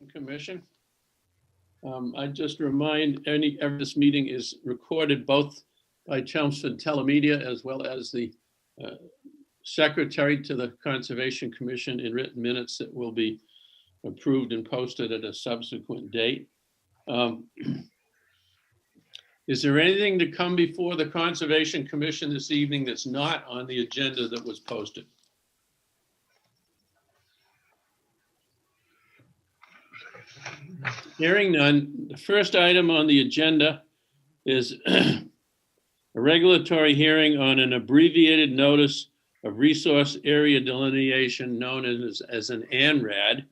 Commission. I just remind this meeting is recorded both by Chelmsford Telemedia as well as the secretary to the Conservation Commission in written minutes that will be approved and posted at a subsequent date. Is there anything to come before the Conservation Commission this evening that's not on the agenda that was posted? Hearing none, the first item on the agenda is a regulatory hearing on an abbreviated notice of resource area delineation known as an ANRAD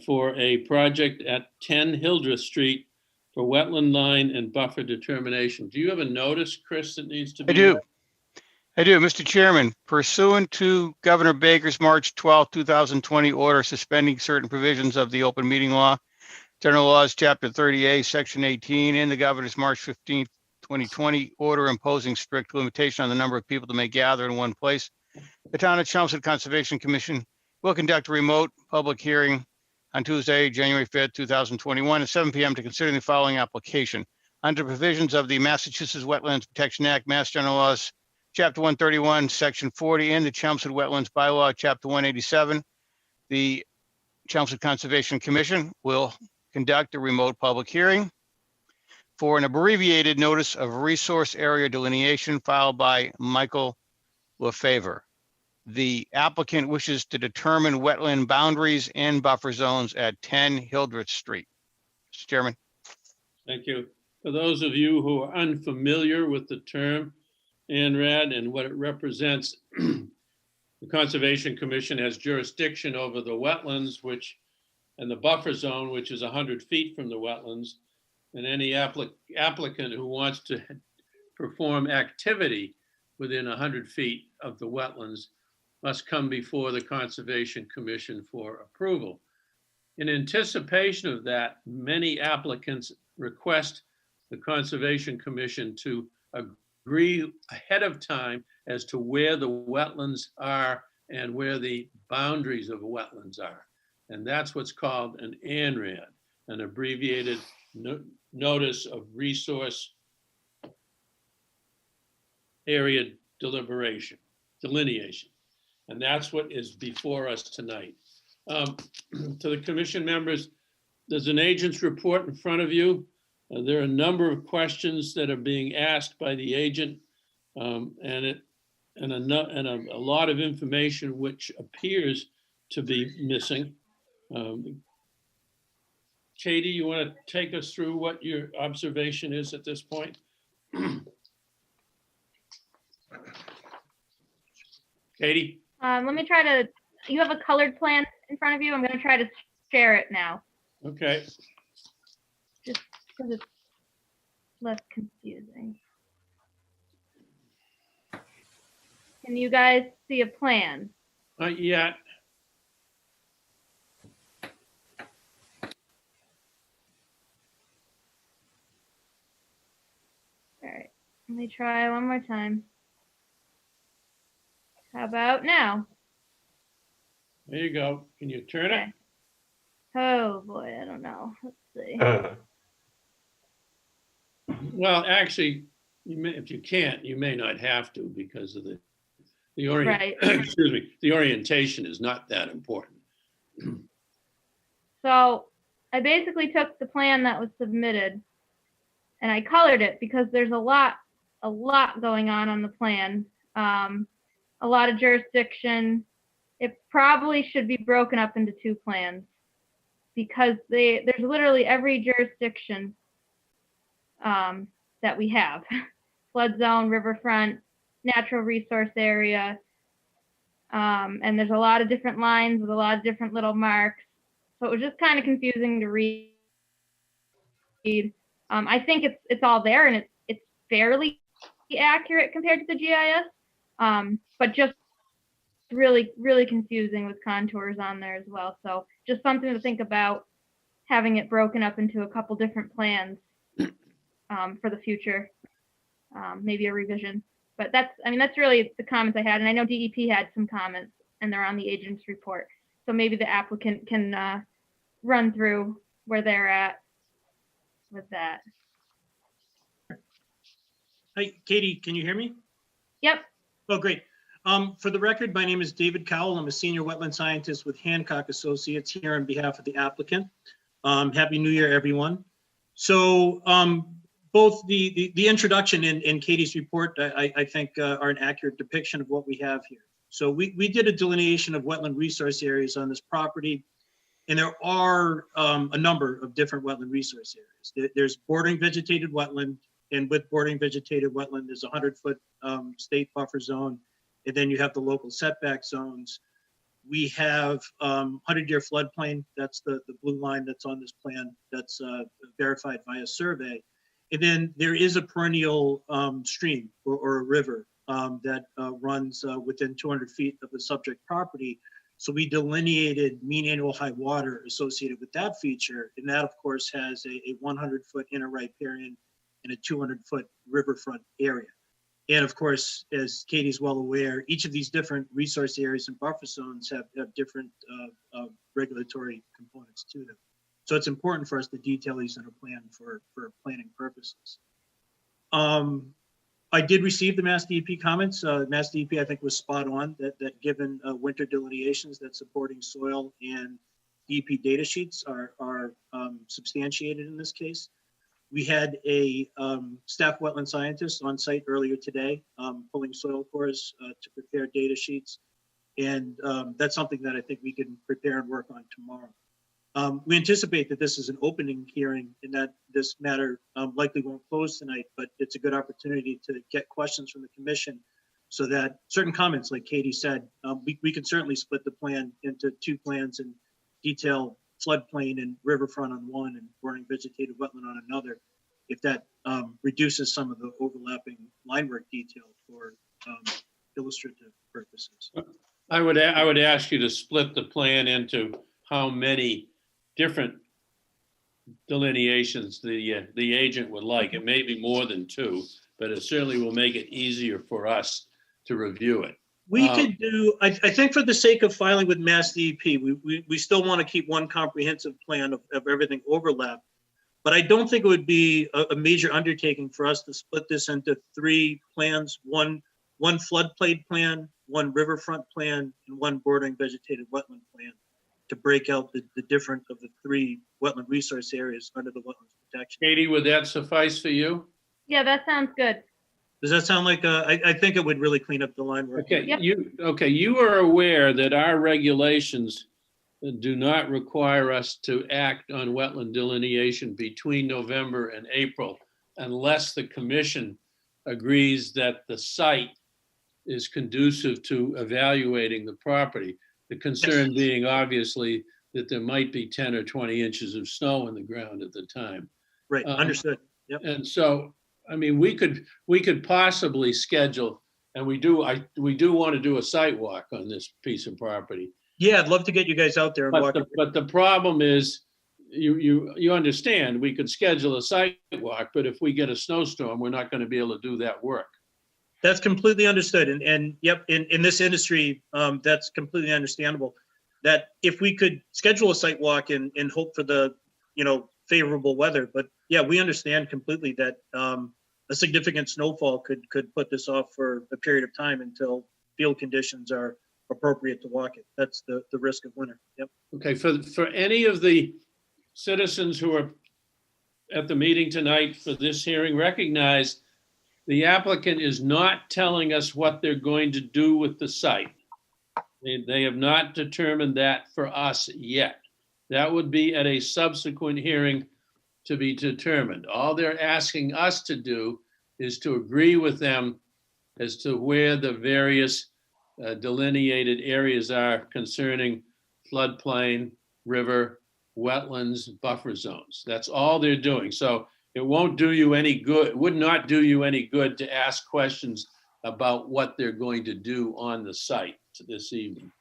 for a project at 10 Hildreth Street for wetland line and buffer determination. Do you have a notice, Chris, that needs to be? I do, Mr. Chairman. Pursuant to Governor Baker's March 12, 2020 order suspending certain provisions of the open meeting law, General Laws, Chapter 30A, Section 18, and the Governor's March 15, 2020 order imposing strict limitation on the number of people that may gather in one place, the Town of Chelmsford Conservation Commission will conduct a remote public hearing on Tuesday, January 5th, 2021 at 7 p.m. to consider the following application. Under provisions of the Massachusetts Wetlands Protection Act, Mass General Laws, Chapter 131, Section 40, and the Chelmsford Wetlands Bylaw, Chapter 187, the Chelmsford Conservation Commission will conduct a remote public hearing for an abbreviated notice of resource area delineation filed by Michael LaFavor. The applicant wishes to determine wetland boundaries and buffer zones at 10 Hildreth Street. Mr. Chairman. Thank you. For those of you who are unfamiliar with the term ANRAD and what it represents, the Conservation Commission has jurisdiction over the wetlands, and the buffer zone, which is 100 feet from the wetlands, and any applicant who wants to perform activity within 100 feet of the wetlands must come before the Conservation Commission for approval. In anticipation of that, many applicants request the Conservation Commission to agree ahead of time as to where the wetlands are and where the boundaries of wetlands are. And that's what's called an ANRAD, an abbreviated notice of resource area delineation. And that's what is before us tonight. To the commission members, there's an agent's report in front of you. There are a number of questions that are being asked by the agent and a lot of information which appears to be missing. Katie, you want to take us through what your observation is at this point? Katie? Let me try to, you have a colored plan in front of you. I'm going to try to share it now. Okay. Just because it's less confusing. Can you guys see a plan? Not yet. All right, let me try one more time. How about now? There you go. Can you turn it? Oh boy, I don't know. Let's see. Well, actually, if you can't, you may not have to because of the Right. excuse me, the orientation is not that important. So I basically took the plan that was submitted and I colored it because there's a lot going on the plan. A lot of jurisdiction. It probably should be broken up into two plans because there's literally every jurisdiction that we have. Flood zone, riverfront, natural resource area. And there's a lot of different lines with a lot of different little marks. So it was just kind of confusing to read. I think it's all there and it's fairly accurate compared to the GIS, but just really, really confusing with contours on there as well. So just something to think about, having it broken up into a couple different plans for the future, maybe a revision. But that's really the comments I had. And I know DEP had some comments and they're on the agent's report. So maybe the applicant can run through where they're at with that. Hi, Katie, can you hear me? Yep. Oh, great. For the record, my name is David Cowell. I'm a senior wetland scientist with Hancock Associates here on behalf of the applicant. Happy New Year, everyone. So both the introduction and Katie's report, I think, are an accurate depiction of what we have here. So we did a delineation of wetland resource areas on this property, and there are a number of different wetland resource areas. There's bordering vegetated wetland, and with bordering vegetated wetland, there's a 100-foot state buffer zone, and then you have the local setback zones. We have 100-year floodplain. That's the blue line that's on this plan. That's verified via survey. And then there is a perennial stream or a river that runs within 200 feet of the subject property. So we delineated mean annual high water associated with that feature. And that, of course, has a 100-foot inner riparian and a 200-foot riverfront area. And of course, as Katie's well aware, each of these different resource areas and buffer zones have different regulatory components to them. So it's important for us to detail these in a plan for planning purposes. I did receive the Mass DEP comments. Mass DEP, I think, was spot on that given winter delineations, that supporting soil and DEP data sheets are substantiated in this case. We had a staff wetland scientist on site earlier today, pulling soil cores to prepare data sheets. And that's something that I think we can prepare and work on tomorrow. We anticipate that this is an opening hearing and that this matter likely won't close tonight, but it's a good opportunity to get questions from the commission so that certain comments, like Katie said, we can certainly split the plan into two plans and detail floodplain and riverfront on one and bordering vegetated wetland on another, if that reduces some of the overlapping line work detail for illustrative purposes. I would ask you to split the plan into how many different delineations the agent would like. It may be more than two, but it certainly will make it easier for us to review it. We could do, I think for the sake of filing with Mass DEP, we still want to keep one comprehensive plan of everything overlap. But I don't think it would be a major undertaking for us to split this into three plans, one floodplain plan, one riverfront plan, and one bordering vegetated wetland plan to break out the different of the three wetland resource areas under the wetlands protection. Katie, would that suffice for you? Yeah, that sounds good. Does that sound like, I think it would really clean up the line work. Okay, Yep. you are aware that our regulations do not require us to act on wetland delineation between November and April unless the commission agrees that the site is conducive to evaluating the property. The concern being obviously that there might be 10 or 20 inches of snow in the ground at the time. Right, understood. Yep. And so, I mean, we could possibly schedule, and we do want to do a site walk on this piece of property. Yeah, I'd love to get you guys out there and walk. But the problem is, you understand, we could schedule a site walk, but if we get a snowstorm, we're not going to be able to do that work. That's completely understood. And yep, in this industry, that's completely understandable. That if we could schedule a site walk and hope for the, favorable weather, but yeah, we understand completely that a significant snowfall could put this off for a period of time until field conditions are appropriate to walk it. That's the risk of winter. Yep. Okay, for any of the citizens who are at the meeting tonight for this hearing, recognize the applicant is not telling us what they're going to do with the site. They have not determined that for us yet. That would be at a subsequent hearing to be determined. All they're asking us to do is to agree with them as to where the various delineated areas are concerning floodplain, river, wetlands, buffer zones. That's all they're doing. So it won't do you any good, would not do you any good to ask questions about what they're going to do on the site this evening.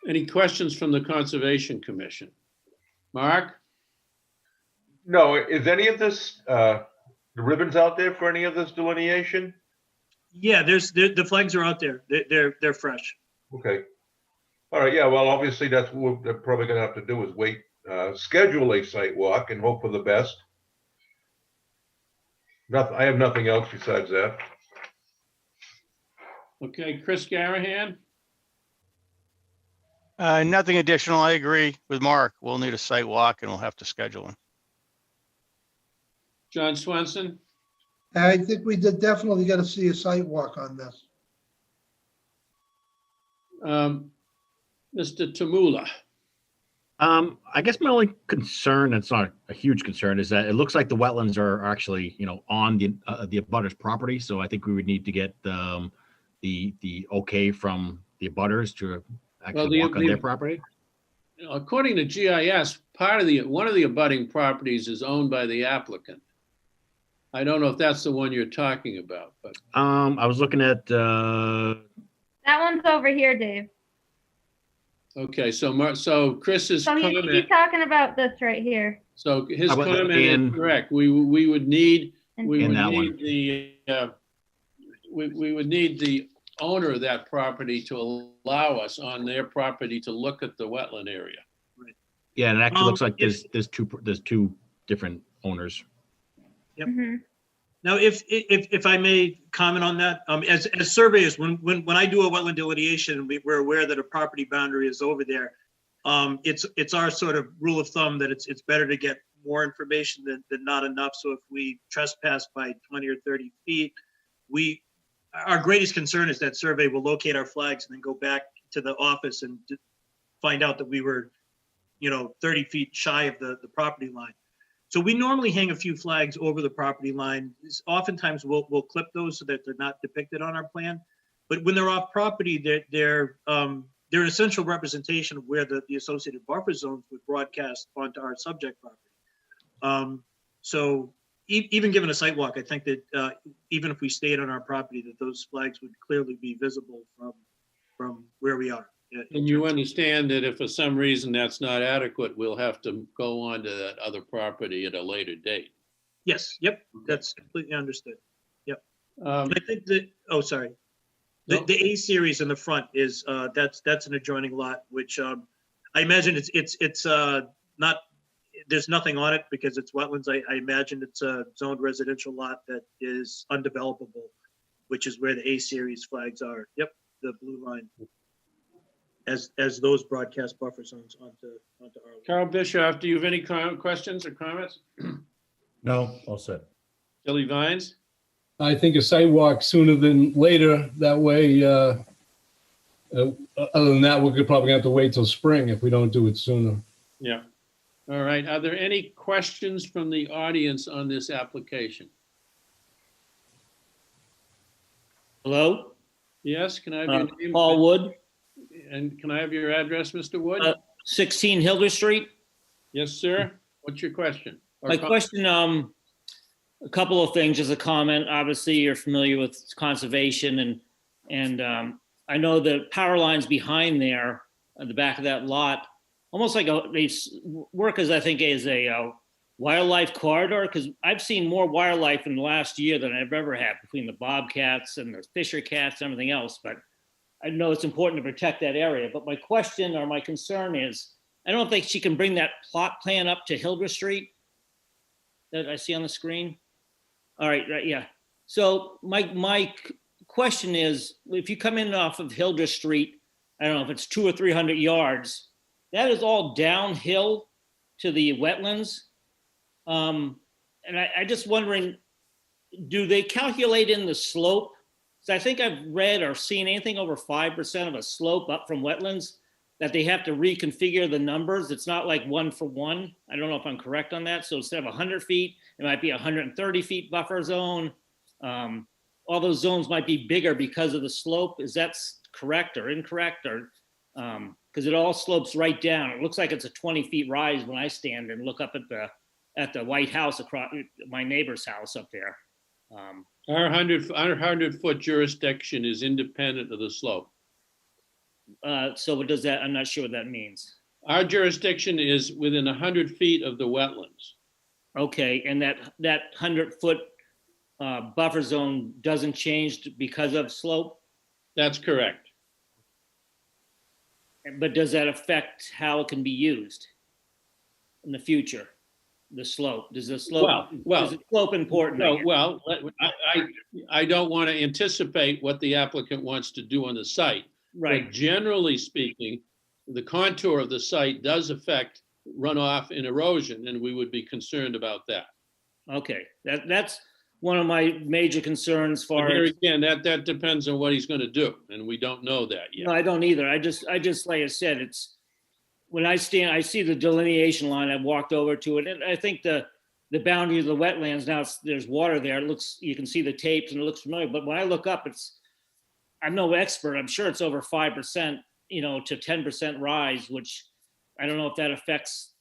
Any questions from the Conservation Commission? Mark? No, is any of this, the ribbons out there for any of this delineation? Yeah, the flags are out there. They're fresh. Okay. All right, yeah, well, obviously that's what they're probably gonna have to do is wait, schedule a site walk and hope for the best. Nothing, I have nothing else besides that. Okay, Chris Garahan, Nothing additional. I agree with Mark. We'll need a site walk and we'll have to schedule one. John Swenson, I think we did definitely got to see a site walk on this. Mr. Tamula. I guess my only concern, it's not a huge concern, is that it looks like the wetlands are actually, on the abutters property. So I think we would need to get the okay from the abutters to actually walk on their property. According to GIS, one of the abutting properties is owned by the applicant. I don't know if that's the one you're talking about, but I was looking at, That one's over here, Dave. okay, so Chris's So he's comment, talking about this right here. so his How about comment is in- correct. We would need, And we In would that need one. we would need the owner of that property to allow us on their property to look at the wetland area. yeah, and it actually looks like If- there's two different owners. Mhm. Now, if I may comment on that, as surveyors, when I do a wetland delineation, we're aware that a property boundary is over there. It's our sort of rule of thumb that it's better to get more information than not enough. So if we trespass by 20 or 30 feet, our greatest concern is that survey will locate our flags and then go back to the office and find out that we were, 30 feet shy of the property line. So we normally hang a few flags over the property line. Oftentimes we'll clip those so that they're not depicted on our plan. But when they're off property, they're an essential representation of where the associated buffer zones would broadcast onto our subject property. So even given a site walk, I think that even if we stayed on our property, that those flags would clearly be visible from where we are. And you understand that if for some reason that's not adequate, we'll have to go on to that other property at a later date. Yes, yep, that's completely understood. Um, And I think that, oh, sorry. No. The A series in the front is, that's an adjoining lot, which I imagine it's not, there's nothing on it because it's wetlands. I imagine it's a zoned residential lot that is undevelopable, which is where the A series flags are. Yep, the blue line. As those broadcast buffer zones onto our. Carl Bischoff, do you have any questions or comments? No, all set. Billy Vines? I think a sidewalk sooner than later. That way, other than that, we're probably have to wait till spring if we don't do it sooner. Yeah. All right. Are there any questions from the audience on this application? Hello, Yes, can I have your name? Paul Wood, And can I have your address, Mr. Wood? 16 Hilder Street. Yes, sir. What's your question? Or My com- question, a couple of things as a comment. Obviously, you're familiar with conservation and I know the power lines behind there at the back of that lot, almost like they work as I think as a wildlife corridor, because I've seen more wildlife in the last year than I've ever had between the bobcats and the fisher cats and everything else. But I know it's important to protect that area. But my question or my concern is, I don't think she can bring that plot plan up to Hilder Street that I see on the screen. All right, yeah. So my question is, if you come in off of Hilder Street, I don't know if it's 200 or 300 yards, that is all downhill to the wetlands. And I just wondering, do they calculate in the slope? So I think I've read or seen anything over 5% of a slope up from wetlands that they have to reconfigure the numbers. It's not like 1 for 1. I don't know if I'm correct on that. So instead of 100 feet, it might be 130 feet buffer zone. All those zones might be bigger because of the slope. Is that correct or incorrect? Or because it all slopes right down. It looks like it's a 20 feet rise when I stand and look up at the White House across my neighbor's house up there. Our 100-foot jurisdiction is independent of the slope. So what does that, I'm not sure what that means. Our jurisdiction is within 100 feet of the wetlands. Okay, and that 100-foot buffer zone doesn't change because of slope? That's correct. But does that affect how it can be used in the future? The slope, does the slope, Well, is the slope important? I No, guess? well, I don't want to anticipate what the applicant wants to do on the site. Right, But generally speaking, the contour of the site does affect runoff and erosion, and we would be concerned about that. okay, that's one of my major concerns But for. here again, that depends on what he's going to do, and we don't know that yet. No, I don't either. I just, like I said, it's, when I see the delineation line, I've walked over to it, and I think the boundary of the wetlands, now there's water there. It looks, you can see the tapes and it looks familiar, but when I look up, I'm no expert. I'm sure it's over 5%, to 10% rise, which I don't know if that affects,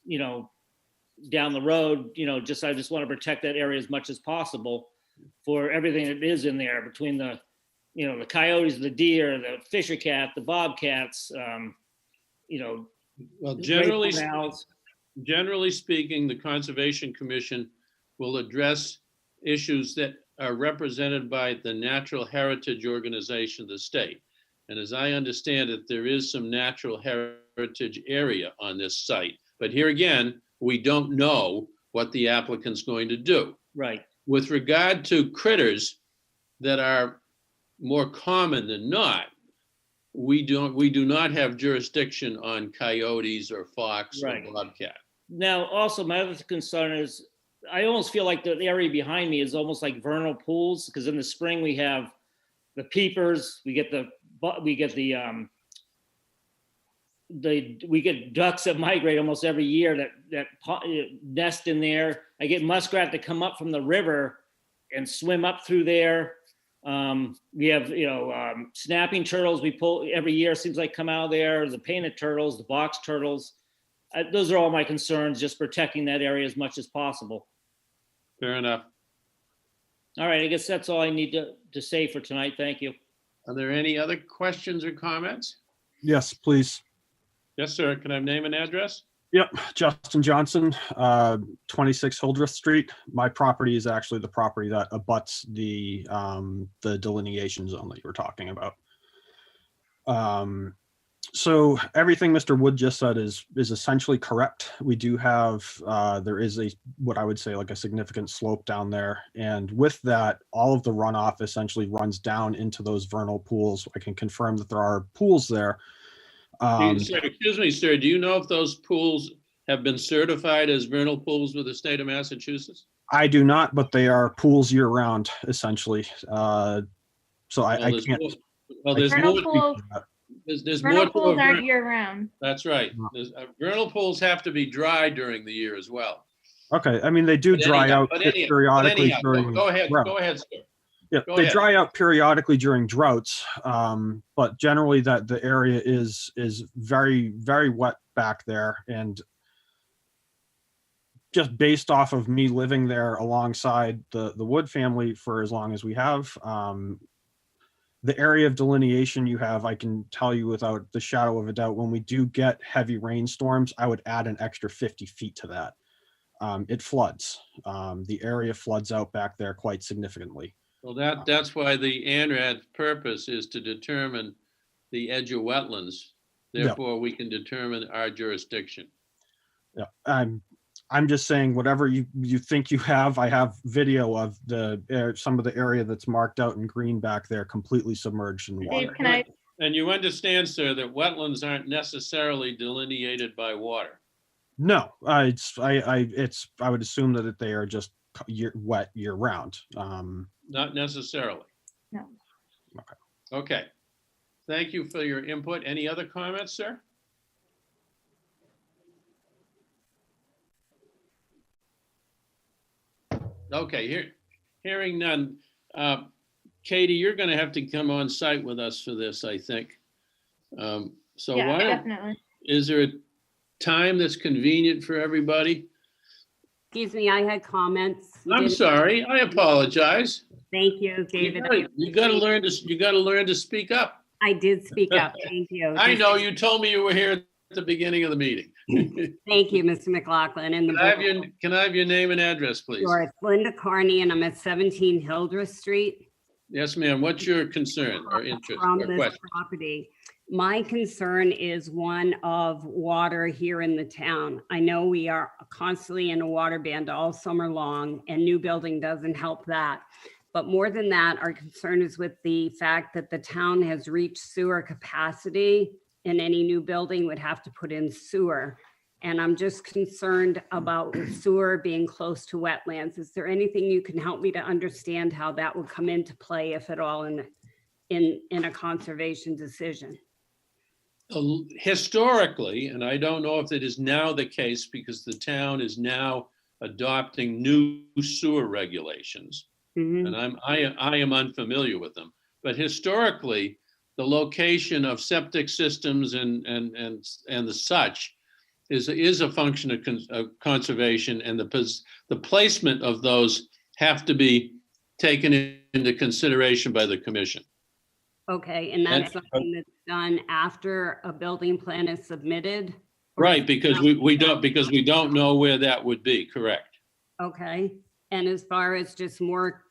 down the road, I just want to protect that area as much as possible for everything that is in there between the coyotes, the deer, the fisher cat, the bobcats, Well, the generally gray owls. speaking, the Conservation Commission will address issues that are represented by the Natural Heritage Organization of the state. And as I understand it, there is some natural heritage area on this site. But here again, we don't know what the applicant's going to do. Right. With regard to critters that are more common than not, we do not have jurisdiction on coyotes or fox Right. or bobcat. Now, also, my other concern is I almost feel like the area behind me is almost like vernal pools, because in the spring we have the peepers, we get ducks that migrate almost every year that nest in there. I get muskrat that come up from the river and swim up through there. We have, snapping turtles we pull every year, seems like come out of there, the painted turtles, the box turtles. Those are all my concerns, just protecting that area as much as possible. Fair enough. All right, I guess that's all I need to say for tonight. Thank you. Are there any other questions or comments? Yes, please. Yes, sir. Can I have name and address? Yep, Justin Johnson, 26 Hildreth Street. My property is actually the property that abuts the delineation zone that you were talking about. So everything Mr. Wood just said is essentially correct. We do have, there is what I would say like a significant slope down there. And with that, all of the runoff essentially runs down into those vernal pools. I can confirm that there are pools there. Excuse me, sir. Do you know if those pools have been certified as vernal pools with the state of Massachusetts? I do not, but they are pools year round, essentially. So I can't. There's Vernal more. pools, There's vernal more. pools aren't year round. That's right. Vernal pools have to be dry during the year as well. Okay, I mean, they do dry out periodically during. Go ahead, drought. Go ahead, sir. Yeah, Go they ahead. dry out periodically during droughts, but generally that the area is very, very wet back there. And just based off of me living there alongside the Wood family for as long as we have, the area of delineation you have, I can tell you without the shadow of a doubt, when we do get heavy rainstorms, I would add an extra 50 feet to that. It floods. The area floods out back there quite significantly. Well, that's why the ANRAD's purpose is to determine the edge of wetlands. Therefore, we can determine our jurisdiction. Yeah, I'm just saying whatever you think you have. I have video of some of the area that's marked out in green back there, completely submerged in water. Dave, can I? And you understand, sir, that wetlands aren't necessarily delineated by water. No, I would assume that they are just wet year round. Not necessarily. No. Okay. Thank you for your input. Any other comments, sir? Okay, hearing none. Katie, you're going to have to come on site with us for this, I think. So Yeah, why definitely. is there a time that's convenient for everybody? Excuse me, I had comments. I'm sorry. I apologize. Thank you, David. You got to learn to speak up. I did speak up. Thank you. I know you told me you were here at the beginning of the meeting. Thank you, Mr. McLaughlin. And Can I have your name and address, please? Sure, it's Linda Carney, and I'm at 17 Hildreth Street. Yes, ma'am. What's your concern or interest From or this question? property. My concern is one of water here in the town. I know we are constantly in a water band all summer long, and new building doesn't help that. But more than that, our concern is with the fact that the town has reached sewer capacity, and any new building would have to put in sewer. And I'm just concerned about sewer being close to wetlands. Is there anything you can help me to understand how that would come into play, if at all, in a conservation decision? Historically, and I don't know if it is now the case because the town is now adopting new sewer regulations, and I am unfamiliar with them. But historically, the location of septic systems and the such is a function of conservation, and the placement of those have to be taken into consideration by the commission. Okay, and that's something that's done after a building plan is submitted? Right, because we don't know where that would be, correct. Okay, and as far as just more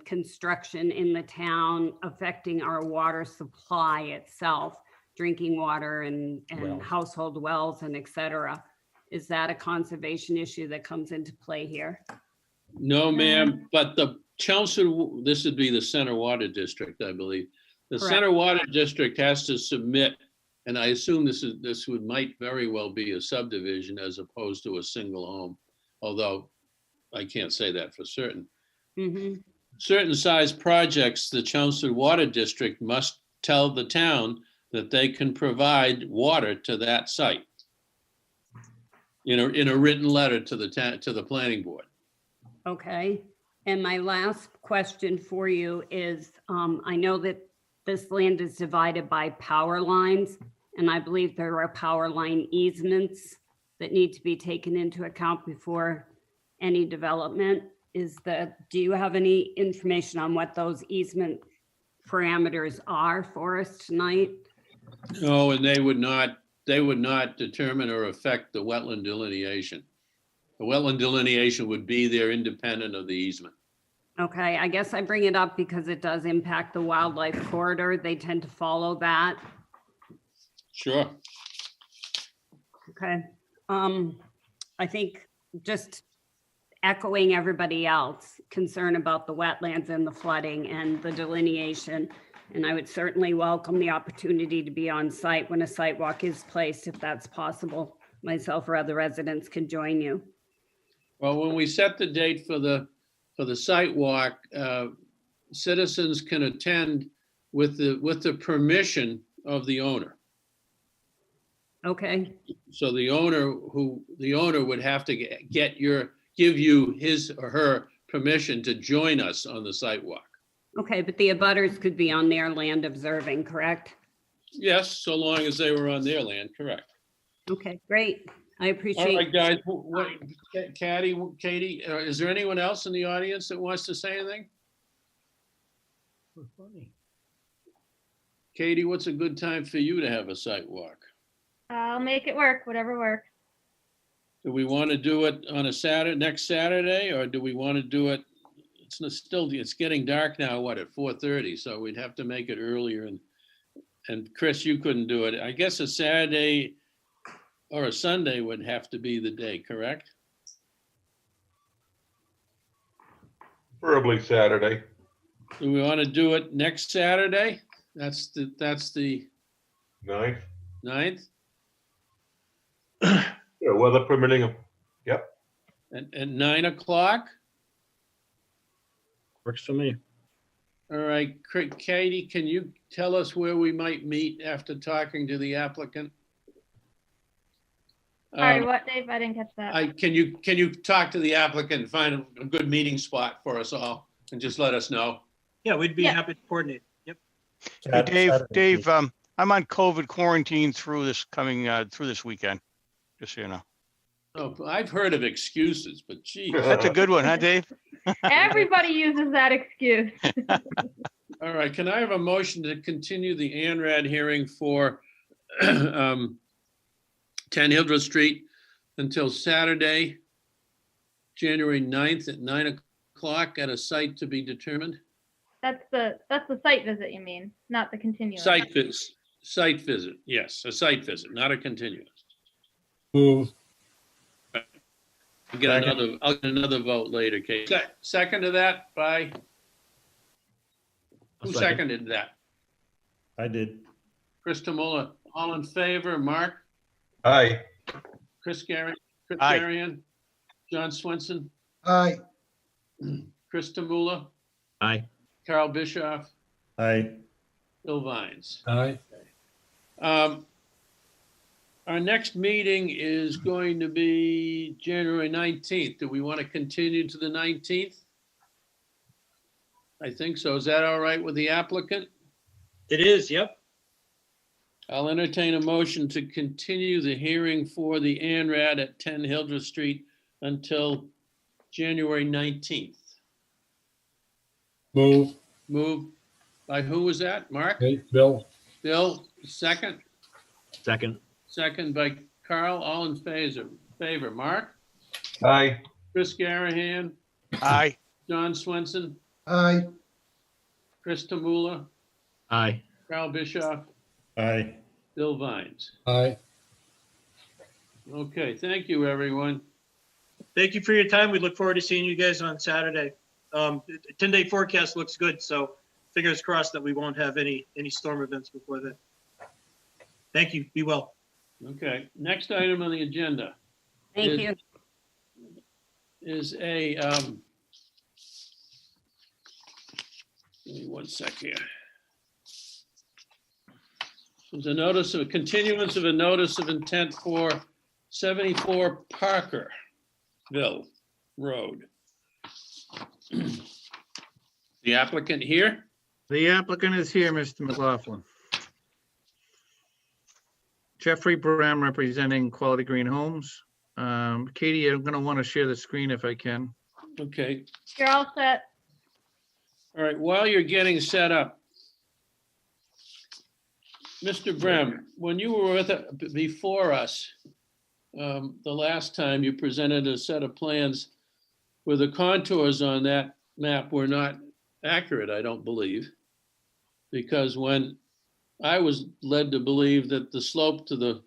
construction in the town affecting our water supply itself, drinking water and Wells. household wells and et cetera, is that a conservation issue that comes into play here? No, ma'am, but the Chelmsford, this would be the Center Water District, I believe. The Correct. Center Water District has to submit, and I assume might very well be a subdivision as opposed to a single home, although I can't say that for certain. Certain size projects, the Chelmsford Water District must tell the town that they can provide water to that site in a written letter to the planning board. Okay, and my last question for you is, I know that this land is divided by power lines, and I believe there are power line easements that need to be taken into account before any development. Do you have any information on what those easement parameters are for us tonight? No, and they would not determine or affect the wetland delineation. The wetland delineation would be there independent of the easement. Okay, I guess I bring it up because it does impact the wildlife corridor. They tend to follow that. Sure. Okay. I think just echoing everybody else, concern about the wetlands and the flooding and the delineation. And I would certainly welcome the opportunity to be on site when a site walk is placed, if that's possible. Myself or other residents can join you. Well, when we set the date for the site walk, citizens can attend with the permission of the owner. Okay, So the owner would have to give you his or her permission to join us on the site walk. okay, but the abutters could be on their land observing, correct? Yes, so long as they were on their land, correct. Okay, great. I All appreciate. right, guys, Katie, is there anyone else in the audience that wants to say anything? Katie, what's a good time for you to have a site walk? I'll make it work, whatever works. Do we want to do it on a next Saturday, or do we want to do it? It's getting dark now, what, at 4:30, so we'd have to make it earlier. And Chris, you couldn't do it. I guess a Saturday or a Sunday would have to be the day, correct? Preferably Saturday. Do we want to do it next Saturday? That's the 9th. 9th, Yeah, weather permitting. Yep. at 9 o'clock? Works for me. All right, Katie, can you tell us where we might meet after talking to the applicant? Sorry, what, Dave? I didn't catch that. Can you talk to the applicant and find a good meeting spot for us all and just let us know? Yeah, we'd be Yeah. happy to coordinate. Yep. Hey, Dave, I'm on COVID quarantine through this weekend, just so you know. Oh, I've heard of excuses, but geez. That's a good one, huh, Dave? Everybody uses that excuse. All right, can I have a motion to continue the ANRAD hearing for 10 Hildreth Street until Saturday, January 9th at 9 o'clock at a site to be determined? That's the site visit, you mean, not the continuum. Site visit. Site visit, yes, a site visit, not a continuance. Move. I'll get another vote later, Kate. Second to that by, I'll who second. seconded that? I did. Krista Muller, all in favor, Mark, Aye. Chris Aye. Garion, John Swenson, Aye. Krista Muller, Aye. Carl Bischoff, Aye. Bill Vines. Aye. Our next meeting is going to be January 19th. Do we want to continue to the 19th? I think so. Is that all right with the applicant? It is, yep. I'll entertain a motion to continue the hearing for the ANRAD at 10 Hildreth Street until January 19th. Move. Move by who was that? Mark? Hey, Bill. Bill, second? Second. Second by Carl, all in favor. Mark? Aye. Chris Garahan? Aye. John Swenson? Aye. Krista Muller? Aye. Carl Bischoff? Aye. Bill Vines? Aye. Okay, thank you, everyone. Thank you for your time. We look forward to seeing you guys on Saturday. 10-day forecast looks good, so fingers crossed that we won't have any storm events before then. Thank you. Be well. Okay, next item on the agenda Thank you. is a, give me one sec here. There's a notice of a continuance of a notice of intent for 74 Parkerville Road. The applicant here? The applicant is here, Mr. McLaughlin. Jeffrey Bram representing Quality Green Homes. Katie, I'm going to want to share the screen if I can. Okay, You're all set. all right, while you're getting set up, Mr. Brem, when you were with, before us, the last time you presented a set of plans where the contours on that map were not accurate, I don't believe. Because when I was led to believe that the slope to the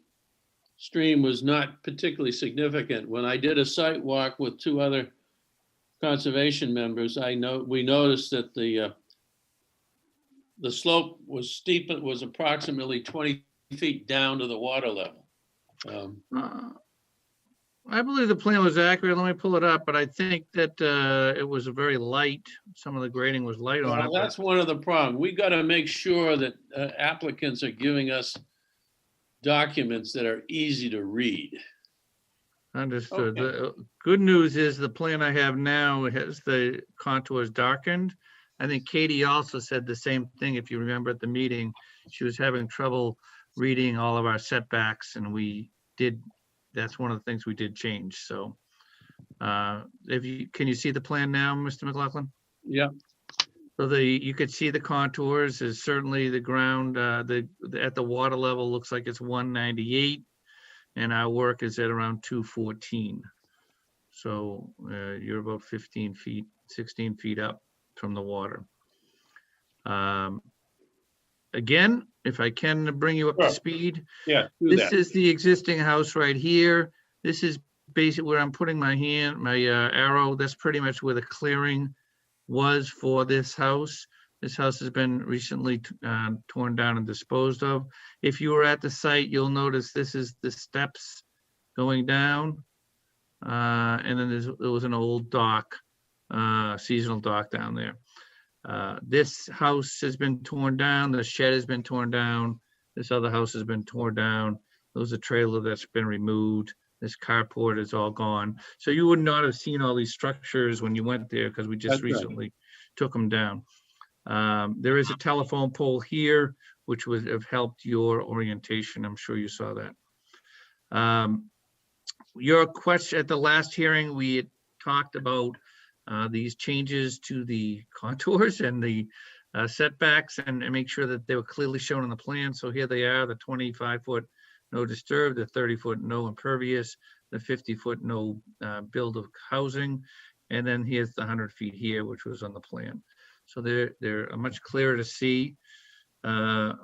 stream was not particularly significant, when I did a site walk with two other conservation members, we noticed that the slope was steep. It was approximately 20 feet down to the water level. I believe the plan was accurate. Let me pull it up, but I think that it was a very light. Some of the grading was light on it. Well, that's one of the problems. We got to make sure that applicants are giving us documents that are easy to read. Understood. Okay. The good news is the plan I have now has the contours darkened. I think Katie also said the same thing. If you remember at the meeting, she was having trouble reading all of our setbacks, and that's one of the things we did change. So can you see the plan now, Mr. McLaughlin? Yeah. So you could see the contours is certainly the ground, at the water level looks like it's 198, and our work is at around 214. So you're about 15 feet, 16 feet up from the water. Again, if I can bring you up to speed. Yeah. This is the existing house right here. This is basically where I'm putting my arrow. That's pretty much where the clearing was for this house. This house has been recently torn down and disposed of. If you were at the site, you'll notice this is the steps going down. And then there was an old dock, seasonal dock down there. This house has been torn down. The shed has been torn down. This other house has been torn down. There's a trailer that's been removed. This carport is all gone. So you would not have seen all these structures when you went there because we just recently took them down. There is a telephone pole here, which would have helped your orientation. I'm sure you saw that. Your question at the last hearing, we had talked about these changes to the contours and the setbacks and make sure that they were clearly shown on the plan. So here they are, the 25-foot no disturb, the 30-foot no impervious, the 50-foot no build of housing, and then here's the 100 feet here, which was on the plan. So they're much clearer to see.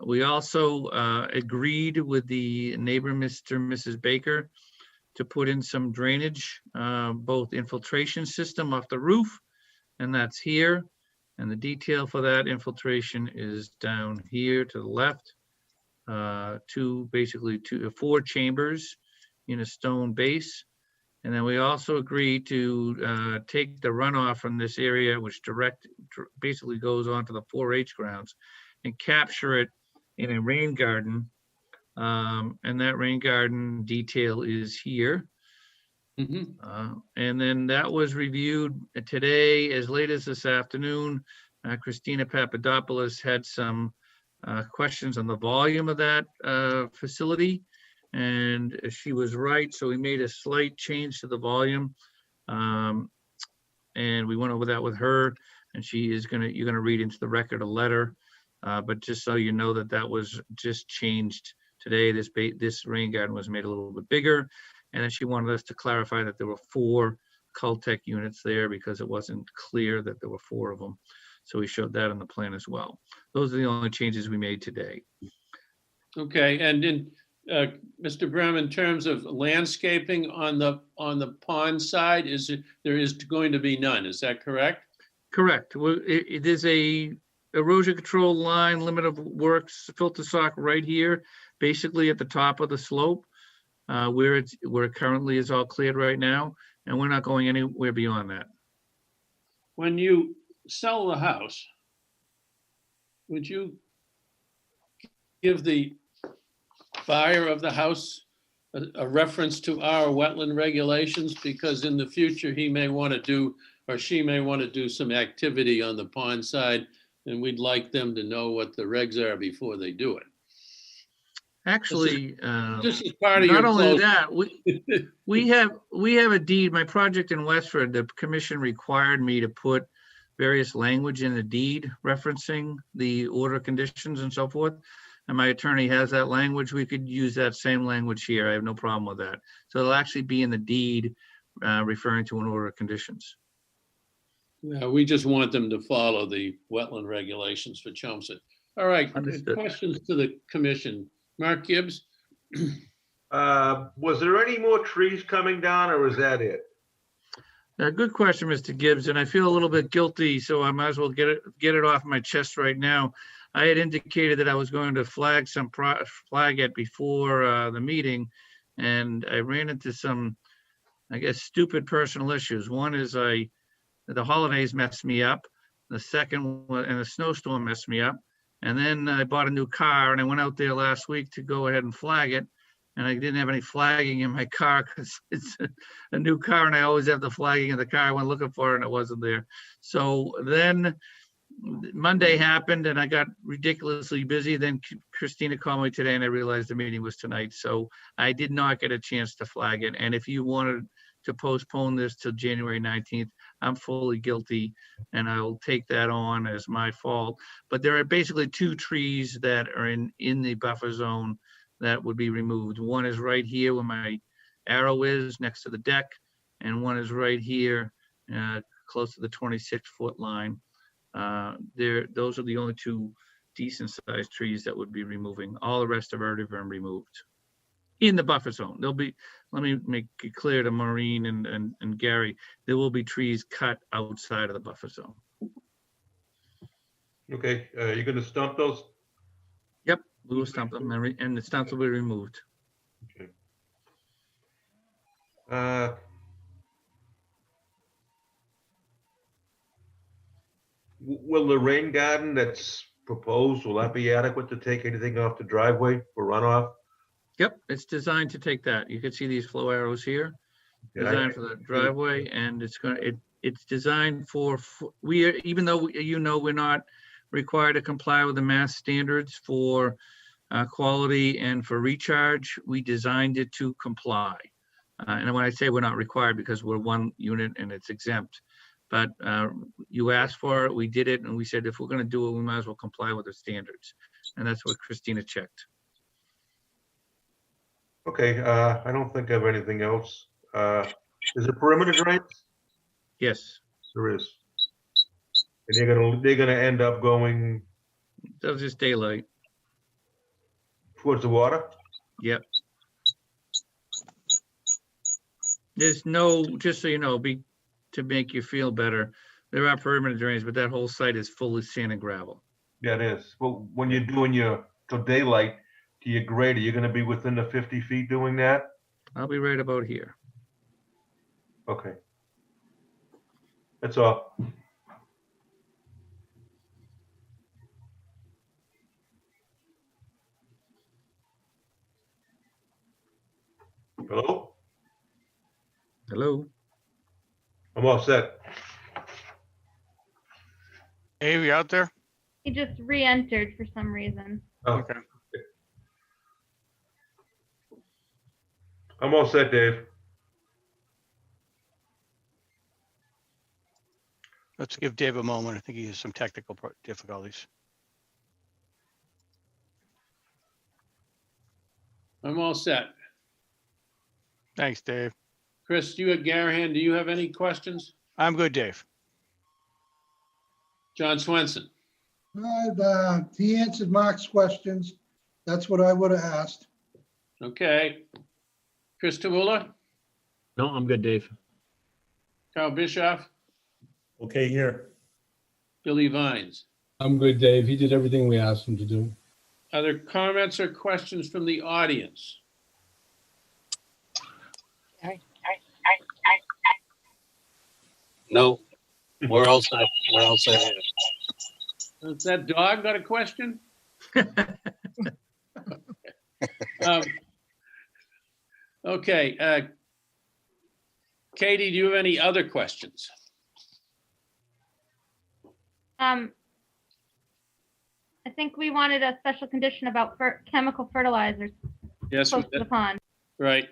We also agreed with the neighbor, Mr. and Mrs. Baker, to put in some drainage, both infiltration system off the roof, and that's here. And the detail for that infiltration is down here to the left. Basically 4 chambers in a stone base. And then we also agreed to take the runoff from this area, which basically goes onto the 4-H grounds, and capture it in a rain garden. And that rain garden detail is here. And then that was reviewed today as late as this afternoon. Christina Papadopoulos had some questions on the volume of that facility, and she was right. So we made a slight change to the volume, and we went over that with her. And you're gonna read into the record a letter, but just so you know that was just changed today. This rain garden was made a little bit bigger. And then she wanted us to clarify that there were 4 Cultec units there because it wasn't clear that there were 4 of them. So we showed that on the plan as well. Those are the only changes we made today. Okay, and in Mr. Brehm, in terms of landscaping on the pond side, there is going to be none? Is that correct? Correct. Well, it is a erosion control line, limit of works, filter sock right here, basically at the top of the slope. Where it currently is all cleared right now, and we're not going anywhere beyond that. When you sell the house, would you give the buyer of the house a reference to our wetland regulations? Because in the future, he may want to do, or she may want to do some activity on the pond side, and we'd like them to know what the regs are before they do it. Actually, this is part of not your only that, we have a deed. My project in Westford, the commission required me to put various language in the deed referencing the order conditions and so forth. And my attorney has that language. We could use that same language here. I have no problem with that. So it'll actually be in the deed referring to an order of conditions. Yeah, we just want them to follow the wetland regulations for Chelmsford. All right, Understood. Questions to the commission. Mark Gibbs? Was there any more trees coming down, or was that it? Good question, Mr. Gibbs, and I feel a little bit guilty, so I might as well get it off my chest right now. I had indicated that I was going to flag it before the meeting, and I ran into some, I guess, stupid personal issues. One is the holidays messed me up. The second one, and the snowstorm messed me up. And then I bought a new car, and I went out there last week to go ahead and flag it. And I didn't have any flagging in my car because it's a new car, and I always have the flagging in the car. I went looking for it, and it wasn't there. So then Monday happened, and I got ridiculously busy. Then Christina called me today, and I realized the meeting was tonight. So I did not get a chance to flag it. And if you wanted to postpone this till January 19th, I'm fully guilty, and I'll take that on as my fault. But there are basically 2 trees that are in the buffer zone that would be removed. One is right here where my arrow is next to the deck, and one is right here close to the 26-foot line. Those are the only 2 decent sized trees that would be removing. All the rest have already been removed in the buffer zone. There'll be, let me make it clear to Maureen and Gary, there will be trees cut outside of the buffer zone. Okay, you're gonna stump those? Yep, we will stump them, and the stumps will be removed. Okay. Will the rain garden that's proposed, will that be adequate to take anything off the driveway for runoff? Yep, it's designed to take that. You can see these flow arrows here, designed for the driveway, and it's designed for, even though we're not required to comply with the mass standards for quality and for recharge, we designed it to comply. And when I say we're not required, because we're 1 unit and it's exempt, but you asked for it, we did it, and we said if we're going to do it, we might as well comply with the standards, and that's what Christina checked. Okay, I don't think I have anything else. Is it perimeter drains? Yes. There is. And they're gonna end up going That was just daylight. Towards the water? Yep. There's no, just so you know, to make you feel better, there are perimeter drains, but that whole site is full of sand and gravel. Yeah, it is. Well, when you're doing till daylight to your grade, are you gonna be within the 50 feet doing that? I'll be right about here. Okay. That's all. Hello? Hello? I'm all set. Dave, you out there? He just re-entered for some reason. Oh, Okay. I'm all set, Dave. Let's give Dave a moment. I think he has some technical difficulties. I'm all set. Thanks, Dave. Chris, you at Garahan, do you have any questions? I'm good, Dave. John Swenson? He answered Mark's questions. That's what I would have asked. Okay. Chris Tamula? No, I'm good, Dave. Carl Bischoff? Okay, here. Billy Vines? I'm good, Dave. He did everything we asked him to do. Are there comments or questions from the audience? No, we're all set. We're all set here. Has that dog got a question? Okay. Katie, do you have any other questions? I think we wanted a special condition about chemical fertilizers Yes, close to the pond. right.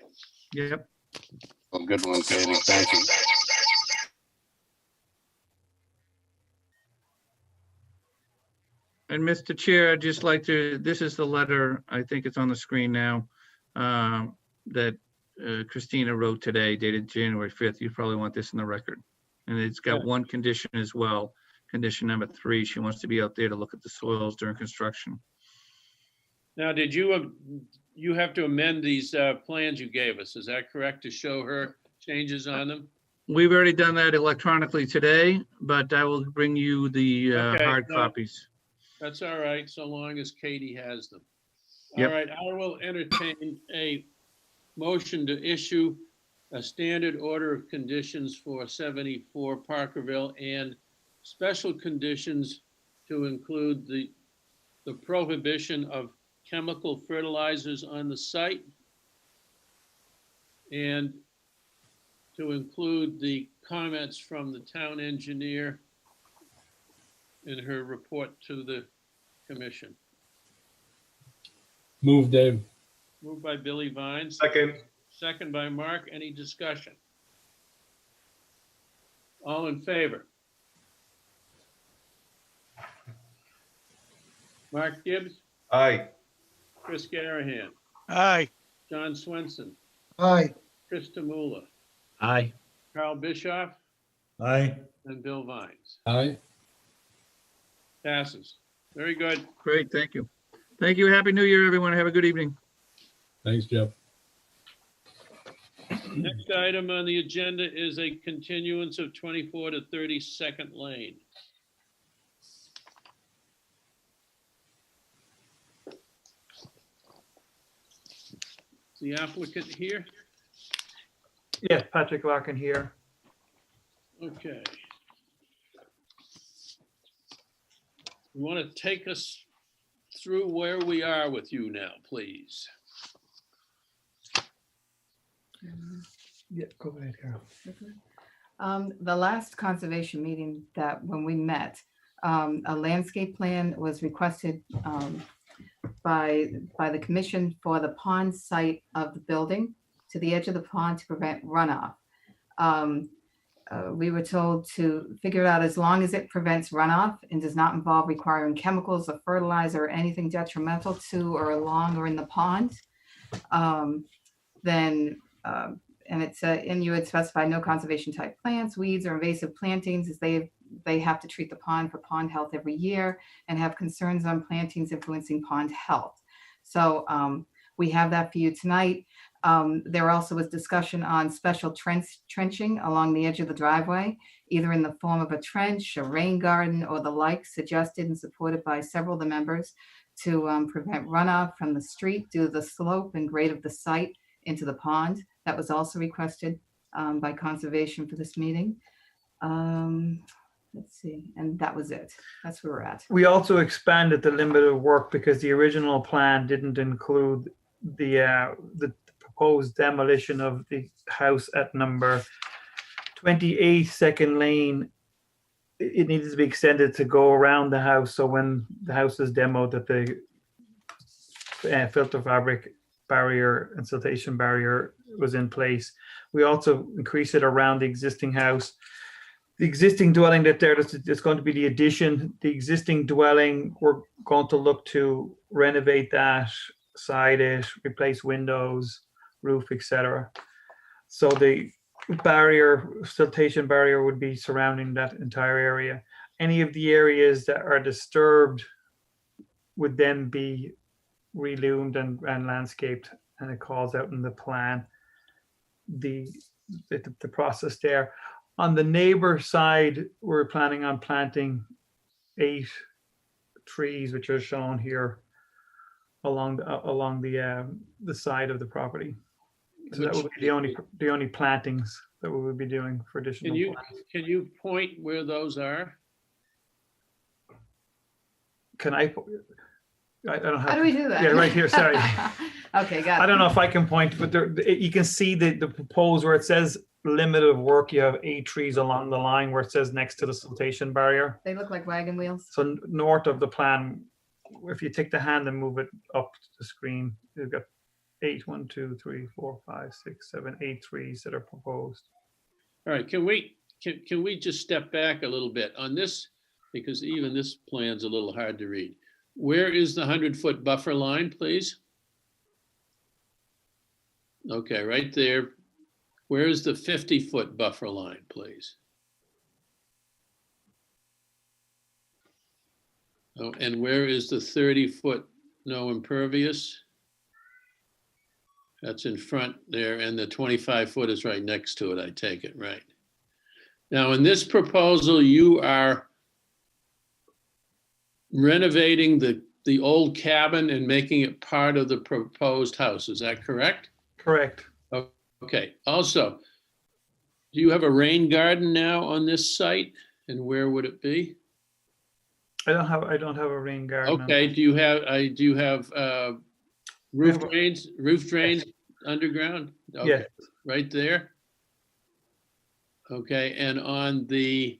Yep. Oh, good one, Katie. Thank you. And Mr. Chair, I'd just like to, this is the letter, I think it's on the screen now, that Christina wrote today, dated January 5th. You probably want this in the record. And it's got one condition as well. Condition number 3, she wants to be out there to look at the soils during construction. Now, did you have to amend these plans you gave us? Is that correct, to show her changes on them? We've already done that electronically today, but I will bring you the Okay, hard no. copies. That's all right, so long as Katie has them. Yep. All right, I will entertain a motion to issue a standard order of conditions for 74 Parkerville and special conditions to include the prohibition of chemical fertilizers on the site and to include the comments from the town engineer in her report to the commission. Move, Dave. Moved by Billy Vines. Second. Second by Mark. Any discussion? All in favor? Mark Gibbs, Aye. Chris Garahan, Aye. John Swenson, Aye. Chris Tamula, Aye. Carl Bischoff, Aye. and Bill Vines. Aye. Passes. Very good. Great, thank you. Thank you. Happy New Year, everyone. Have a good evening. Thanks, Jeff. Next item on the agenda is a continuance of 24 to 32nd Lane. Is the applicant here? Yes, Patrick Larkin here. Okay. You want to take us through where we are with you now, please? Yeah, go ahead, Carol. The last conservation meeting that when we met, a landscape plan was requested by the commission for the pond site of the building to the edge of the pond to prevent runoff. We were told to figure it out as long as it prevents runoff and does not involve requiring chemicals or fertilizer or anything detrimental to or along or in the pond. And you would specify no conservation type plants, weeds, or invasive plantings as they they have to treat the pond for pond health every year and have concerns on plantings influencing pond health. So we have that for you tonight. There also was discussion on special trenching along the edge of the driveway, either in the form of a trench, a rain garden, or the like, suggested and supported by several of the members to prevent runoff from the street due to the slope and grade of the site into the pond. That was also requested by conservation for this meeting. Let's see, and that was it. That's where we're at. We also expanded the limit of work because the original plan didn't include the proposed demolition of the house at number 28 Second Lane. It needed to be extended to go around the house. So when the house is demoed, that the filter fabric barrier and siltation barrier was in place. We also increased it around the existing house. The existing dwelling that there's going to be the addition. The existing dwelling, we're going to look to renovate that, side it, replace windows, roof, etc. So the barrier, siltation barrier, would be surrounding that entire area. Any of the areas that are disturbed would then be reloomed and landscaped, and it calls out in the plan the process there. On the neighbor side, we're planning on planting 8 trees, which are shown here along the side of the property. So that would be the only plantings that we would be doing for additional plants. Can you point where those are? Can I don't have. How do we do that? Yeah, right here. Sorry. Okay, got it. I don't know if I can point, but you can see the proposed where it says limit of work. You have 8 trees along the line where it says next to the siltation barrier. They look like wagon wheels. So north of the plan, if you take the hand and move it up to the screen, you've got 8, 1, 2, 3, 4, 5, 6, 7, 8 trees that are proposed. All right, can we just step back a little bit on this, because even this plan's a little hard to read. Where is the 100-foot buffer line, please? Okay, right there. Where is the 50-foot buffer line, please? Oh, and where is the 30-foot no impervious? That's in front there, and the 25-foot is right next to it, I take it, right? Now, in this proposal, you are renovating the old cabin and making it part of the proposed house. Is that correct? Correct. Okay. Also, do you have a rain garden now on this site, and where would it be? I don't have a rain garden. Okay. Do you have roof drains underground? Okay. Yes. Right there. Okay. And on the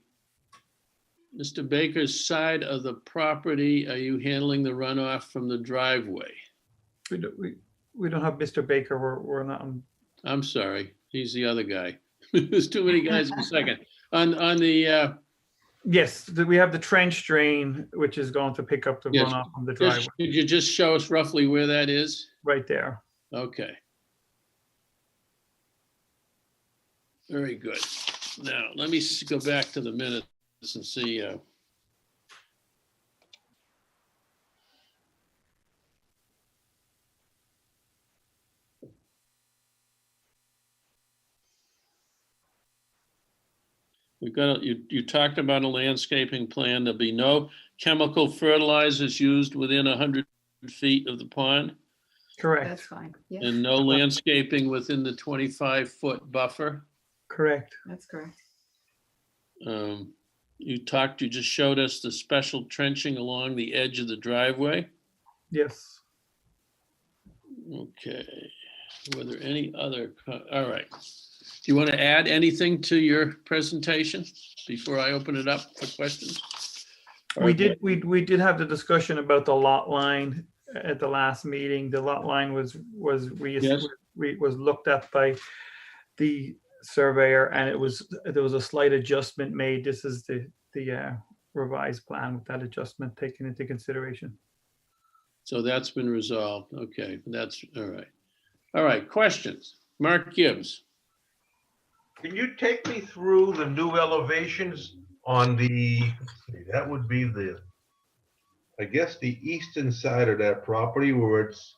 Mr. Baker's side of the property, are you handling the runoff from the driveway? We don't have Mr. Baker. We're not. I'm sorry. He's the other guy. There's too many guys in a second. On the yes, we have the trench drain, which is going to pick up the yes, runoff from the driveway. Could you just show us roughly where that is? Right there. Okay. Very good. Now, let me go back to the minutes and see. We've got, you talked about a landscaping plan. There'll be no chemical fertilizers used within 100 feet of the pond. Correct. That's fine. Yeah, And no landscaping within the 25-foot buffer. Correct. that's correct. You just showed us the special trenching along the edge of the driveway. Yes. Okay. Were there any other, all right. Do you want to add anything to your presentation before I open it up for questions? We did have the discussion about the lot line at the last meeting. The lot line was looked at by the surveyor, and there was a slight adjustment made. This is the revised plan with that adjustment taken into consideration. So that's been resolved. Okay, that's all right. All right, questions? Mark Gibbs. Can you take me through the new elevations on the, let's see, that would be the, I guess, the eastern side of that property where it's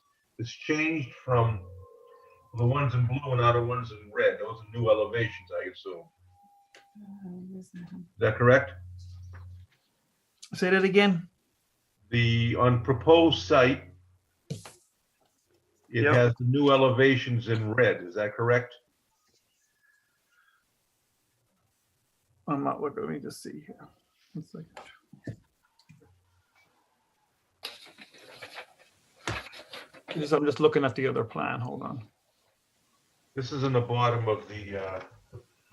changed from the ones in blue and now the ones in red. Those are new elevations, I assume. Is that correct? Say that again. The, on proposed site, it Yep. has the new elevations in red. Is that correct? I'm not looking. Let me just see here. One second. I'm just looking at the other plan. Hold on. This is in the bottom of the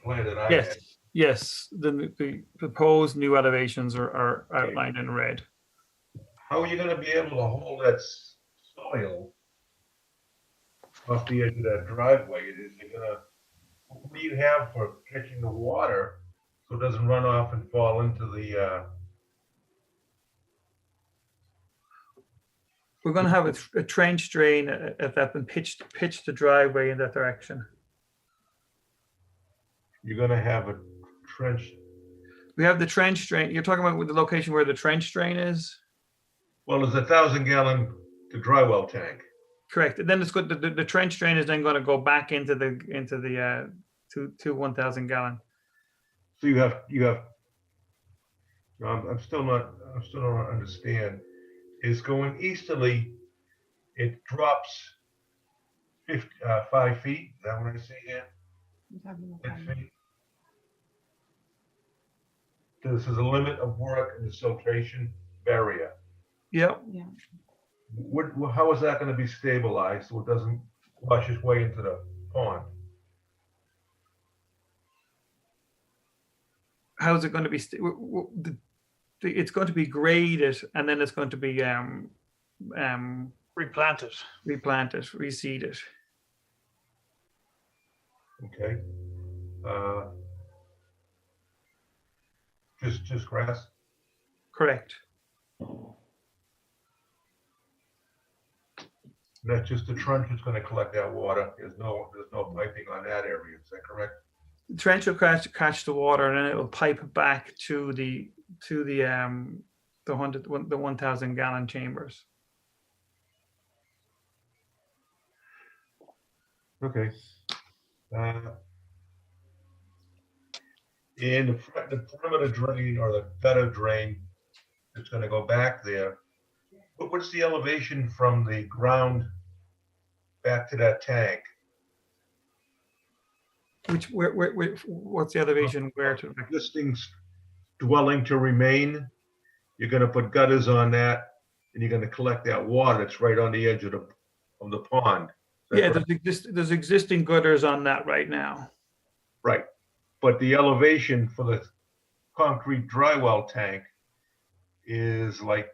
plan that I Yes, had. yes. The proposed new elevations are outlined in red. How are you gonna be able to hold that soil off the edge of that driveway? Is it gonna, what do you have for catching the water so it doesn't run off and fall into the, We're going to have a trench drain at that and pitch the driveway in that direction. you're gonna have a trench? We have the trench drain. You're talking about the location where the trench drain is? Well, there's 1,000-gallon dry well tank. Correct. And then it's good. The trench drain is then going to go back into the two 1,000 gallon. So you have, I'm still not understand. Is going easterly, it drops 5 feet. Is that what I see here? 6 feet. This is a limit of work in the siltation barrier. Yep. Yeah. How is that going to be stabilized so it doesn't wash its way into the pond? How is it going to be? It's going to be graded, and then it's going to be Replanted. replanted, reseeded. Okay. Just grass? Correct. That's just the trench that's going to collect that water. There's no piping on that area. Is that correct? The trench will catch the water, and then it will pipe back to the 1,000 gallon chambers. Okay. And the perimeter drain or the gutter drain that's going to go back there, what's the elevation from the ground back to that tank? What's the elevation where to? Existing dwelling to remain, you're going to put gutters on that, and you're going to collect that water that's right on the edge of the pond. Yeah, there's existing gutters on that right now. Right, but the elevation for the concrete dry well tank is like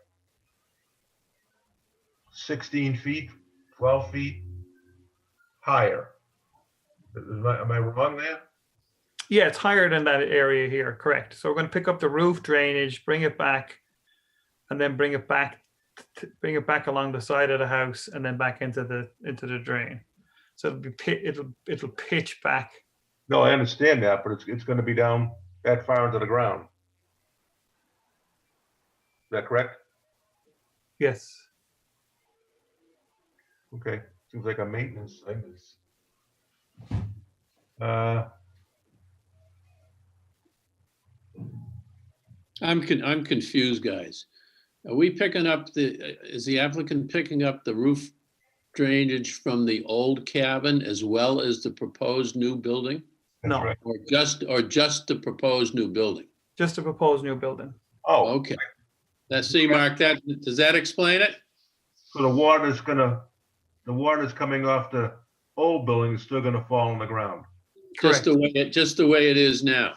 16 feet, 12 feet higher. Am I wrong there? Yeah, it's higher than that area here, correct. So we're going to pick up the roof drainage, bring it back, and then bring it back along the side of the house, and then back into the drain. So it'll pitch back. No, I understand that, but it's going to be down that far into the ground. Is that correct? Yes. Okay, seems like a maintenance thing. I'm confused, guys. Are we picking up is the applicant picking up the roof drainage from the old cabin as well as the proposed new building? No. Right. Or just the proposed new building? Just a proposed new building. Oh, okay. See, Mark, does that explain it? So the water's coming off the old building is still gonna fall on the ground. Just the way it is now.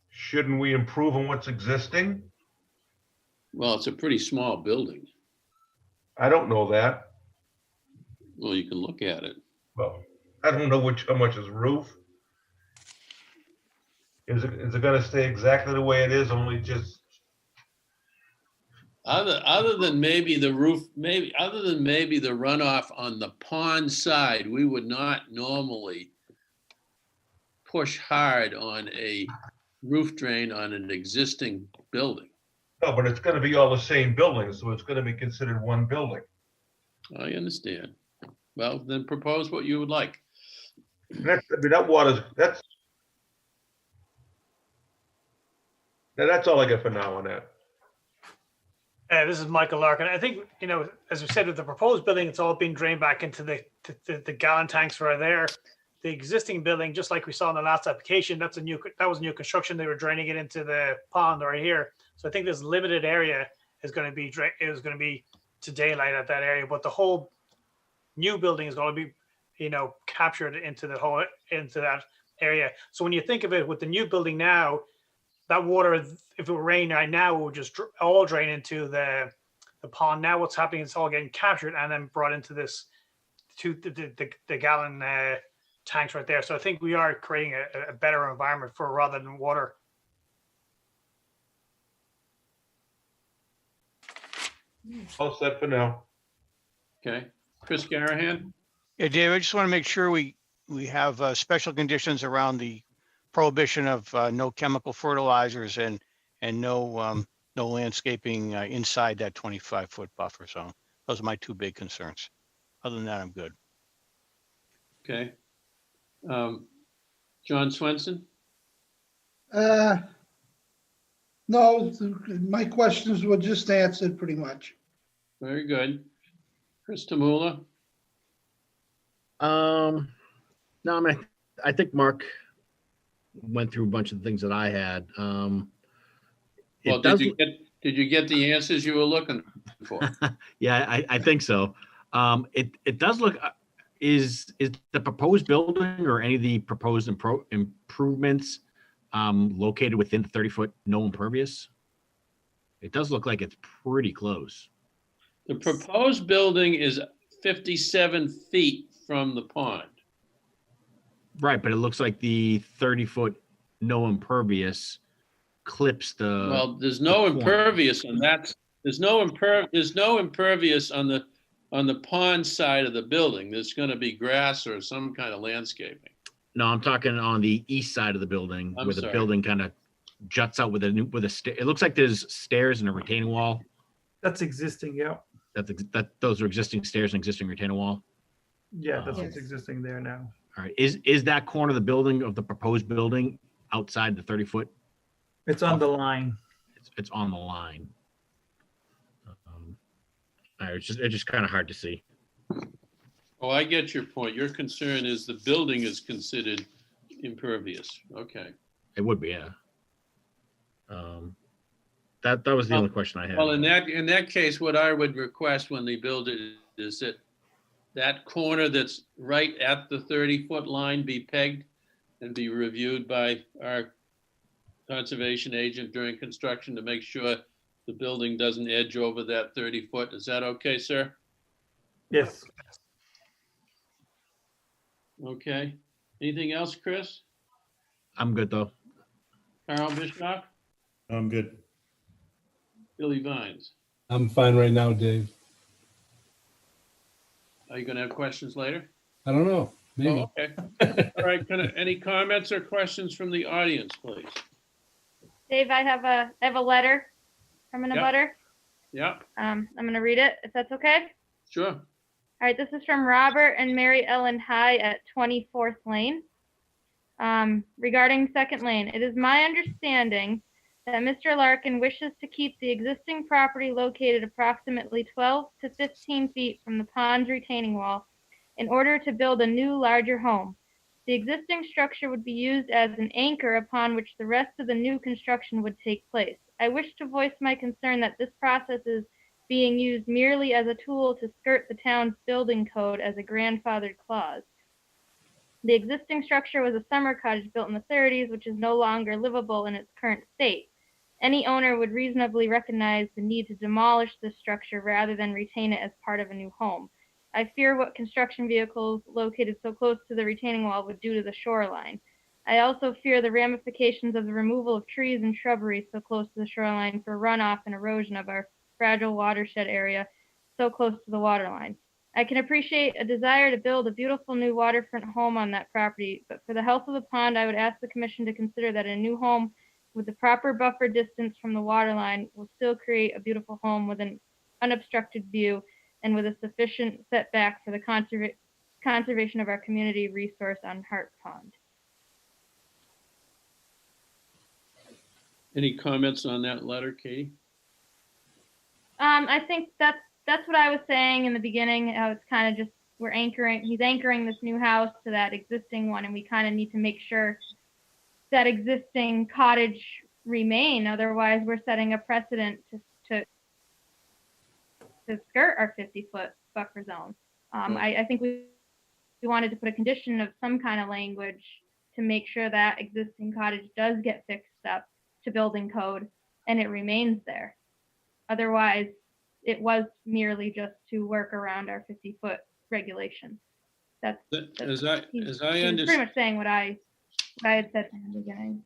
Shouldn't we improve on what's existing? Well, it's a pretty small building. I don't know that. Well, you can look at it. Well, I don't know how much is roof. Is it gonna stay exactly the way it is, only just? Other than maybe the roof, other than maybe the runoff on the pond side, we would not normally push hard on a roof drain on an existing building. No, but it's gonna be all the same building, so it's gonna be considered one building. I understand. Well, then propose what you would like. That's, I mean, that water's, that's all I got for now on that. This is Michael Larkin. I think, you know, as we said, with the proposed building, it's all being drained back into the gallon tanks right there. The existing building, just like we saw in the last application, that was new construction. They were draining it into the pond right here. So I think this limited area is going to be to daylight at that area, but the whole new building is going to be, you know, captured into that area. So when you think of it with the new building now, that water, if it were raining right now, it would just all drain into the pond. Now what's happening is it's all getting captured and then brought into this the gallon tanks right there. So I think we are creating a better environment for rather than water. All set for now. Okay. Chris Garahan? Yeah, Dave, I just want to make sure we have special conditions around the prohibition of no chemical fertilizers and no landscaping inside that 25-foot buffer zone. Those are my two big concerns. Other than that, I'm good. Okay. John Swenson? No, my questions were just answered pretty much. Very good. Chris Tamula? No, I mean, I think Mark went through a bunch of things that I had. Well, did you get the answers you were looking for? Yeah, I think so. It does look, is the proposed building or any of the proposed improvements located within the 30-foot no impervious? It does look like it's pretty close. The proposed building is 57 feet from the pond. Right, but it looks like the 30-foot no impervious clips the. Well, there's no impervious on that. There's no impervious on the pond side of the building. There's going to be grass or some kind of landscaping. No, I'm talking on the east side of the building where the building kind of juts out with a it looks like there's stairs and a retaining wall. That's existing, yeah. Those are existing stairs and existing retaining wall. Yeah, that's what's existing there now. All right, is that corner of the building of the proposed building outside the 30-foot? It's on the line. It's on the line. All right, it's just kind of hard to see. Oh, I get your point. Your concern is the building is considered impervious. Okay. It would be, yeah. That was the only question I had. Well, in that case, what I would request when they build it is that corner that's right at the 30-foot line be pegged and be reviewed by our conservation agent during construction to make sure the building doesn't edge over that 30-foot. Is that okay, sir? Yes. Okay. Anything else, Chris? I'm good, though. Carl Bischoff? I'm good. Billy Vines? I'm fine right now, Dave. Are you going to have questions later? I don't know. Maybe. Oh, okay. All right. Any comments or questions from the audience, please? Dave, I have a letter from an abutter. Yeah. I'm going to read it, if that's okay. Sure. All right, this is from Robert and Mary Ellen High at 24th Lane. Regarding Second Lane, it is my understanding that Mr. Larkin wishes to keep the existing property located approximately 12 to 15 feet from the pond's retaining wall in order to build a new, larger home. The existing structure would be used as an anchor upon which the rest of the new construction would take place. I wish to voice my concern that this process is being used merely as a tool to skirt the town's building code as a grandfathered clause. The existing structure was a summer cottage built in the 30s, which is no longer livable in its current state. Any owner would reasonably recognize the need to demolish this structure rather than retain it as part of a new home. I fear what construction vehicles located so close to the retaining wall would do to the shoreline. I also fear the ramifications of the removal of trees and shrubbery so close to the shoreline for runoff and erosion of our fragile watershed area so close to the waterline. I can appreciate a desire to build a beautiful new waterfront home on that property, but for the health of the pond, I would ask the commission to consider that a new home with the proper buffer distance from the water line will still create a beautiful home with an unobstructed view and with a sufficient setback for the conservation of our community resource on Hart Pond. Any comments on that letter, Katie? I think that's what I was saying in the beginning. How it's kind of just he's anchoring this new house to that existing one, and we kind of need to make sure that existing cottage remain. Otherwise, we're setting a precedent to skirt our 50-foot buffer zone. I think we wanted to put a condition of some kind of language to make sure that existing cottage does get fixed up to building code and it remains there. Otherwise, it was merely just to work around our 50-foot regulation. That's as I understand, pretty much saying what I had said from the beginning.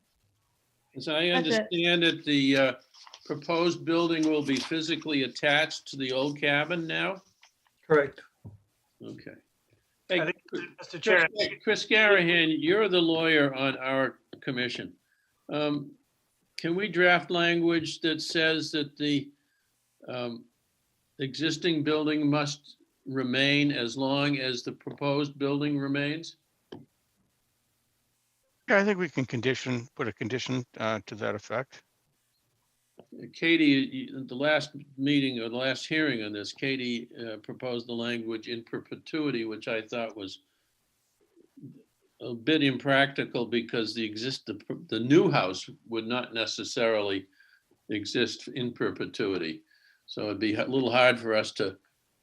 As I understand it, the proposed building will be physically attached to the old cabin now? Correct. Okay. Hey, I think, Mr. Chair. Chris Garahan, you're the lawyer on our commission. Can we draft language that says that the existing building must remain as long as the proposed building remains? Yeah, I think we can put a condition to that effect. Katie, the last meeting or the last hearing on this, Katie proposed the language in perpetuity, which I thought was a bit impractical because the new house would not necessarily exist in perpetuity. So it'd be a little hard for us to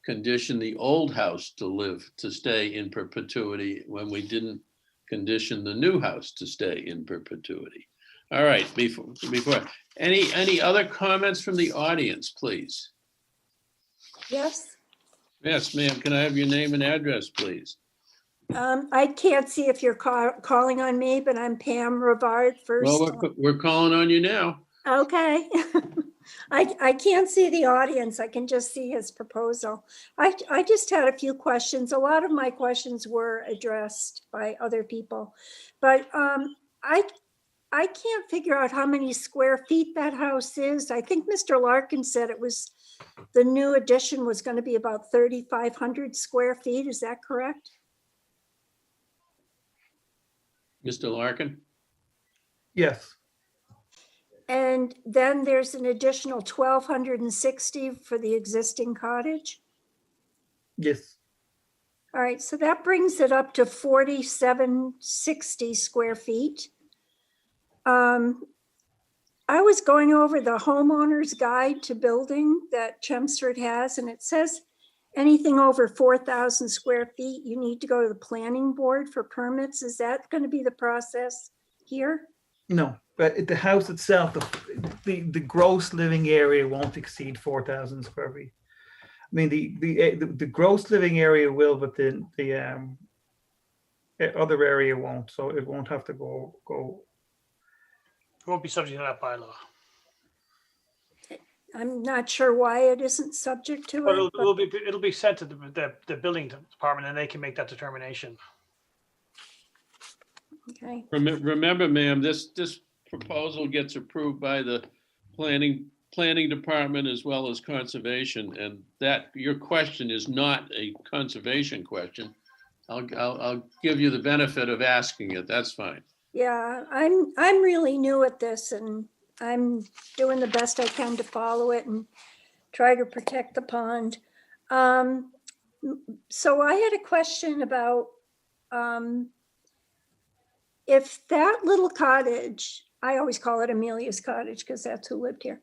condition the old house to stay in perpetuity when we didn't condition the new house to stay in perpetuity. All right, before any other comments from the audience, please? Yes. Yes, ma'am. Can I have your name and address, please? I can't see if you're calling on me, but I'm Pam Rivard first. Well, we're calling on you now. Okay. I can't see the audience. I can just see his proposal. I just had a few questions. A lot of my questions were addressed by other people, but I can't figure out how many square feet that house is. I think Mr. Larkin said the new addition was going to be about 3,500 square feet. Is that correct? Mr. Larkin? Yes. And then there's an additional 1,260 for the existing cottage? Yes. All right, so that brings it up to 4,760 square feet. I was going over the homeowner's guide to building that Chelmsford has, and it says anything over 4,000 square feet, you need to go to the planning board for permits. Is that going to be the process here? No, but the house itself, the gross living area won't exceed 4,000 square feet. I mean, the gross living area will, but the other area won't. So it won't have to go. It won't be subject to that bylaw. I'm not sure why it isn't subject to Well, it. it'll be sent to the building department, and they can make that determination. Okay. Remember, ma'am, this proposal gets approved by the planning department as well as conservation, and that your question is not a conservation question. I'll give you the benefit of asking it. That's fine. Yeah, I'm really new at this, and I'm doing the best I can to follow it and try to protect the pond. So I had a question about if that little cottage, I always call it Amelia's cottage because that's who lived here,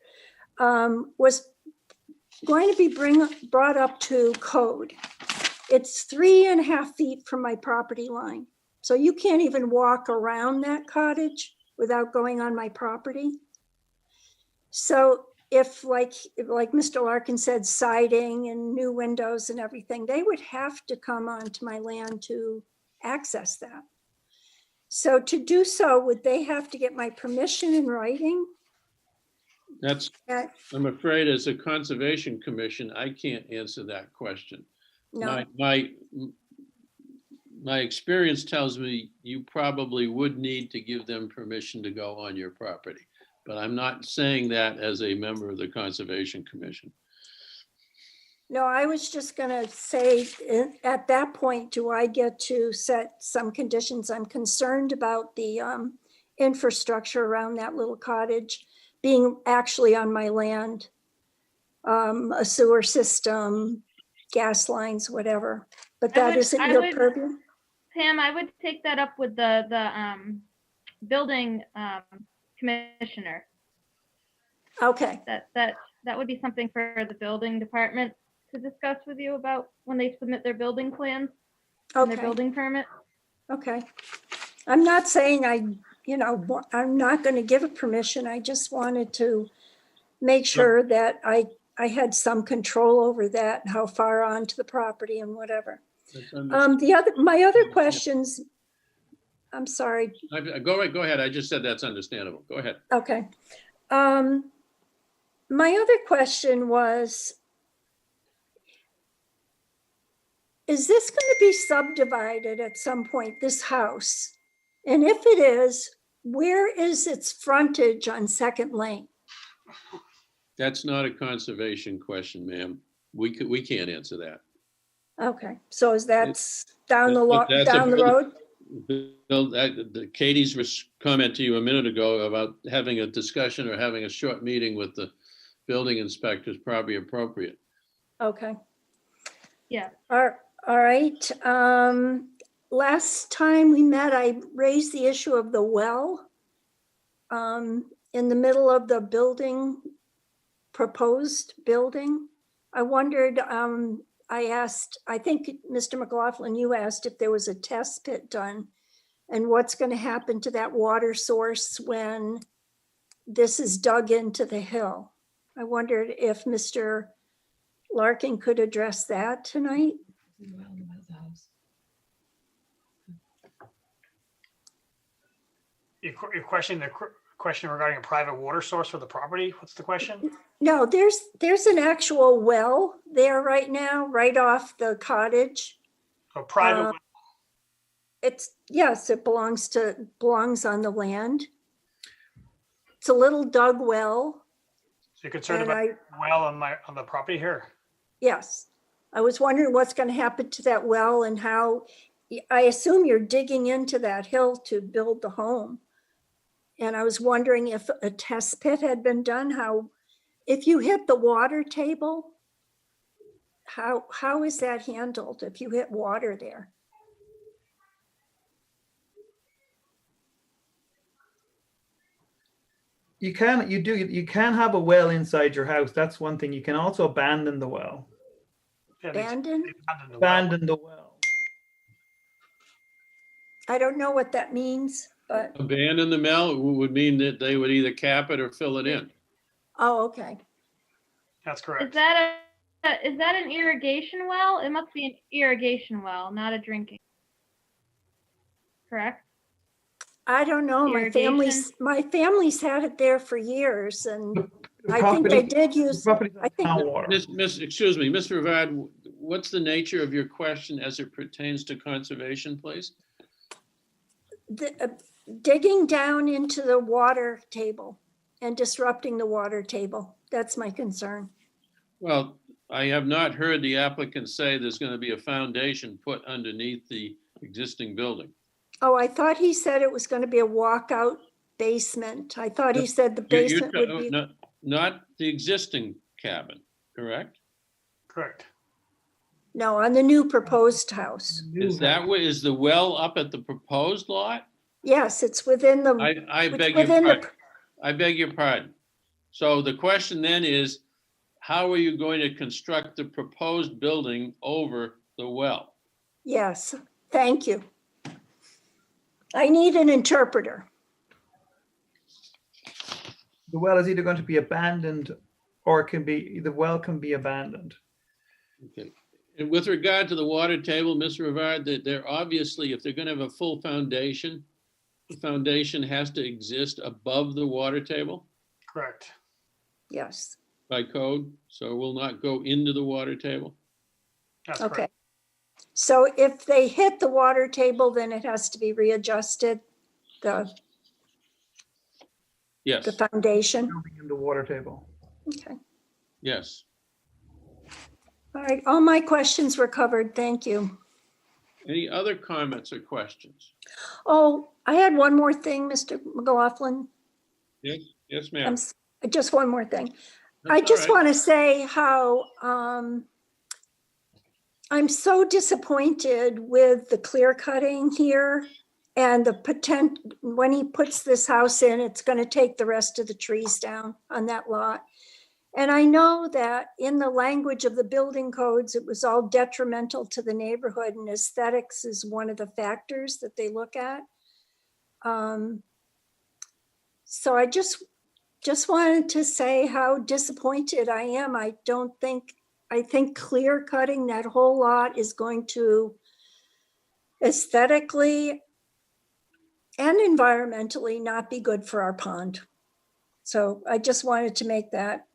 was going to be brought up to code. It's 3.5 feet from my property line. So you can't even walk around that cottage without going on my property. So if like Mr. Larkin said, siding and new windows and everything, they would have to come onto my land to access that. So to do so, would they have to get my permission in writing? I'm afraid as a conservation commission, I can't answer that question. No. My experience tells me you probably would need to give them permission to go on your property. but I'm not saying that as a member of the Conservation Commission. No, I was just gonna say, at that point, do I get to set some conditions? I'm concerned about the infrastructure around that little cottage being actually on my land. A sewer system, gas lines, whatever, but that isn't your purview? Pam, I would take that up with the building commissioner. Okay. That would be something for the building department to discuss with you about when they submit their building plans and their Okay. building permit. Okay. I'm not saying I'm not going to give a permission. I just wanted to make sure that I had some control over that, how far onto the property and whatever. My other questions, I'm sorry. Go ahead. I just said that's understandable. Go ahead. Okay. My other question was, is this going to be subdivided at some point, this house? And if it is, where is its frontage on Second Lane? That's not a conservation question, ma'am. We can't answer that. Okay, so is that down the road? Katie's comment to you a minute ago about having a discussion or having a short meeting with the building inspector is probably appropriate. Okay. Yeah. All right. Last time we met, I raised the issue of the well in the middle of the building, proposed building. I wondered, I asked, I think Mr. McLaughlin, you asked if there was a test pit done and what's going to happen to that water source when this is dug into the hill. I wondered if Mr. Larkin could address that tonight. Your question, the question regarding a private water source for the property? What's the question? No, there's an actual well there right now, right off the cottage. A private well? Yes, it belongs on the land. It's a little dug well. So you're concerned about the well on the property here? Yes. I was wondering what's going to happen to that well and how, I assume you're digging into that hill to build the home. And I was wondering if a test pit had been done, if you hit the water table, how is that handled if you hit water there? You can have a well inside your house. That's one thing. You can also abandon the well. Abandon the well. I don't know what that means, but. Abandon the well would mean that they would either cap it or fill it in. Oh, okay. That's correct. Is that an irrigation well? It must be an irrigation well, not a drinking. Correct? I don't know. My family's had it there for years, and I think they did use. Excuse me, Ms. Rivard, what's the nature of your question as it pertains to conservation, please? Digging down into the water table and disrupting the water table. That's my concern. Well, I have not heard the applicant say there's going to be a foundation put underneath the existing building. Oh, I thought he said it was going to be a walkout basement. I thought he said the basement would be. Not the existing cabin, correct? Correct. No, on the new proposed house. Is the well up at the proposed lot? Yes, it's within the. I beg your pardon. So the question then is, how are you going to construct the proposed building over the well? Yes, thank you. I need an interpreter. The well is either going to be abandoned or the well can be abandoned. Okay. And with regard to the water table, Ms. Rivard, they're obviously, if they're going to have a full foundation, the foundation has to exist above the water table? Correct. Yes. By code, so it will not go into the water table? That's okay. Correct. So if they hit the water table, then it has to be readjusted. Yes, the foundation? Building in the water table. Okay. yes. All right. All my questions were covered. Thank you. Any other comments or questions? Oh, I had one more thing, Mr. McLaughlin. Yes, yes, ma'am. Just one more thing. That's I all just right. want to say how I'm so disappointed with the clear cutting here and the potential, when he puts this house in, it's going to take the rest of the trees down on that lot. And I know that in the language of the building codes, it was all detrimental to the neighborhood, and aesthetics is one of the factors that they look at. So I just wanted to say how disappointed I am. I think clear cutting that whole lot is going to aesthetically and environmentally not be good for our pond. So I just wanted to make that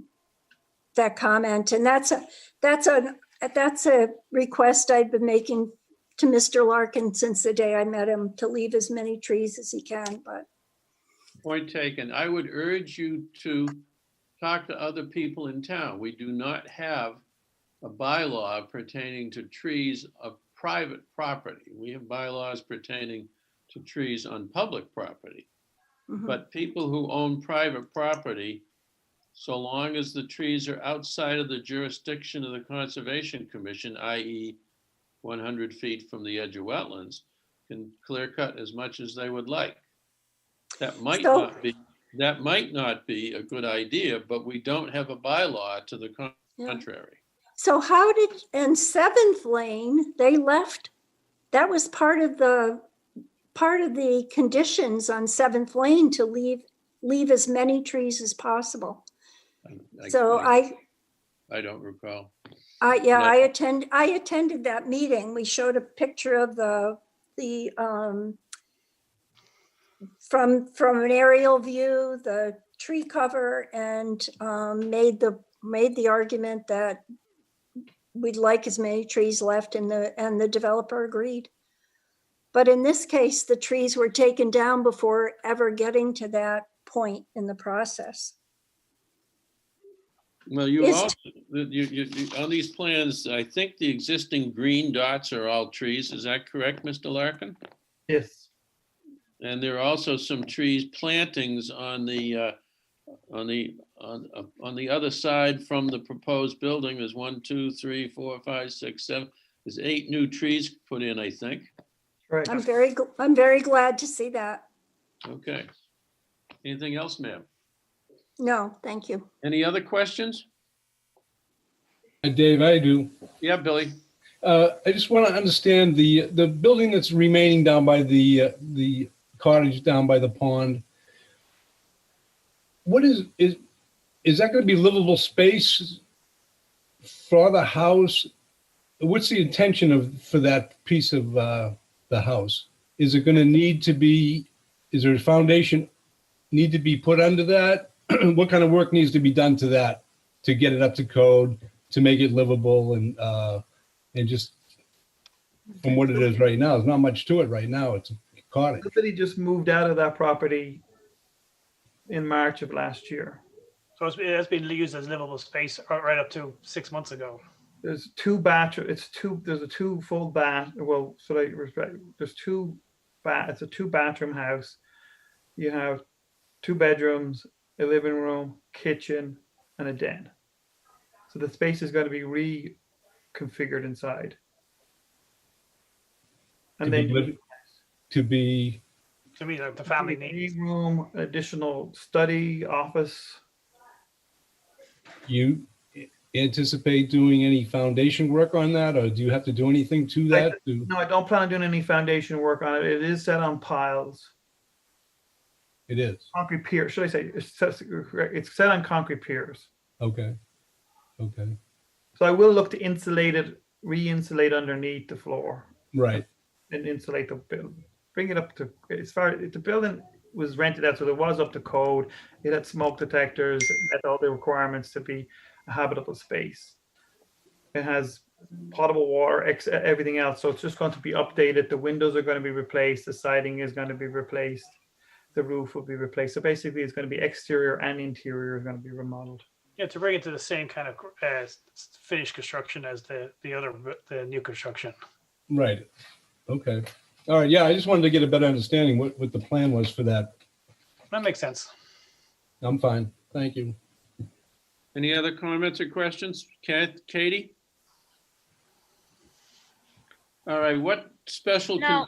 comment. And that's a request I've been making to Mr. Larkin since the day I met him, to leave as many trees as he can, but. Point taken. I would urge you to talk to other people in town. We do not have a bylaw pertaining to trees of private property. We have bylaws pertaining to trees on public property. But people who own private property, so long as the trees are outside of the jurisdiction of the Conservation Commission, i.e. 100 feet from the edge of wetlands, can clear cut as much as they would like. That might not be a good idea, but we don't have a bylaw to the contrary. So how did, in 7th Lane, they left, that was part of the conditions on 7th Lane to leave as many trees as possible. I don't recall. I attended that meeting. We showed a picture of from an aerial view, the tree cover, and made the argument that we'd like as many trees left, and the developer agreed. But in this case, the trees were taken down before ever getting to that point in the process. Well, you also, on these plans, I think the existing green dots are all trees. Is that correct, Mr. Larkin? Yes. And there are also some trees plantings on the other side from the proposed building. There's 1, 2, 3, 4, 5, 6, 7. There's 8 new trees put in, I think. Right. I'm very glad to see that. Okay. Anything else, ma'am? No, thank you. Any other questions? Dave, I do. Yeah, Billy. I just want to understand the building that's remaining down by the cottage down by the pond. What is that going to be livable space for the house? What's the intention for that piece of the house? Is it going to need to be? Is there a foundation need to be put under that? What kind of work needs to be done to that to get it up to code, to make it livable, and just from what it is right now? There's not much to it right now. It's a cottage. Somebody just moved out of that property in March of last year. So it's been used as livable space right up to 6 months ago. There's 2 bathrooms. There's a 2 full bath. Well, so there's 2 bath. It's a 2 bathroom house. You have 2 bedrooms, a living room, kitchen, and a den. So the space is going to be reconfigured inside. And to be like the family needs. Room, additional study, office. You anticipate doing any foundation work on that, or do you have to do anything to that? No, I don't plan on doing any foundation work on it. It is set on piles. It is. Concrete piers, should I say? It's set on concrete piers. Okay. Okay. So I will look to insulate it, re-insulate underneath the floor. Right. And insulate the building. Bring it up to, as far as the building was rented out, so it was up to code. It had smoke detectors, it had all the requirements to be a habitable space. It has potable water, everything else. So it's just going to be updated. The windows are going to be replaced. The siding is going to be replaced. the roof will be replaced. So basically, it's going to be exterior and interior is going to be remodeled. Yeah, to bring it to the same kind of finished construction as the new construction. Right. Okay. All right. Yeah, I just wanted to get a better understanding what the plan was for that. That makes sense. I'm fine. Thank you. Any other comments or questions? Katie? All right, what special? No.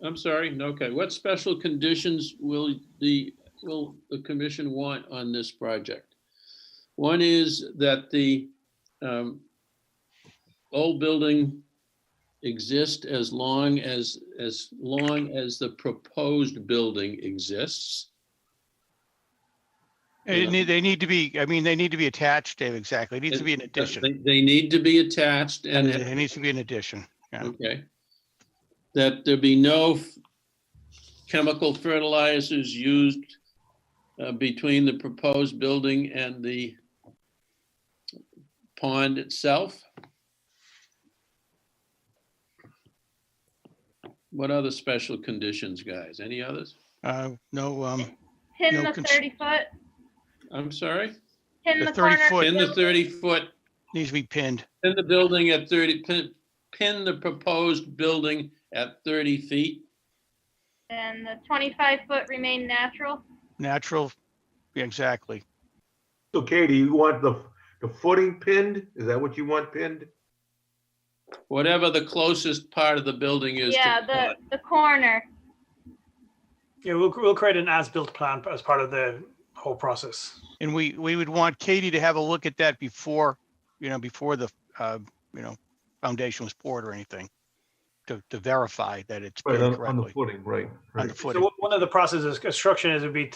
I'm sorry. Okay, what special conditions will the commission want on this project? One is that the old building exist as long as the proposed building exists. They need to be, I mean, they need to be attached, Dave, exactly. It needs to be an addition. They need to be attached and it needs to be an addition. Yeah. Okay. That there be no chemical fertilizers used between the proposed building and the pond itself. What other special conditions, guys? Any others? No. Pin no the 30 foot. I'm sorry? Pin The the 30 corner. foot. Pin the 30 foot, Needs to be pinned. pin the building at 30, pin the proposed building at 30 feet. And the 25 foot remain natural. Natural. Yeah, exactly. So Katie, you want the footing pinned? Is that what you want pinned? Whatever the closest part of the building is. Yeah, to the corner. Yeah, we'll create an as-built plan as part of the whole process. And we would want Katie to have a look at that before the, foundation was poured or anything to verify that it's Right, pinned on the correctly. footing, right. On the footing. So one of the processes of construction is would be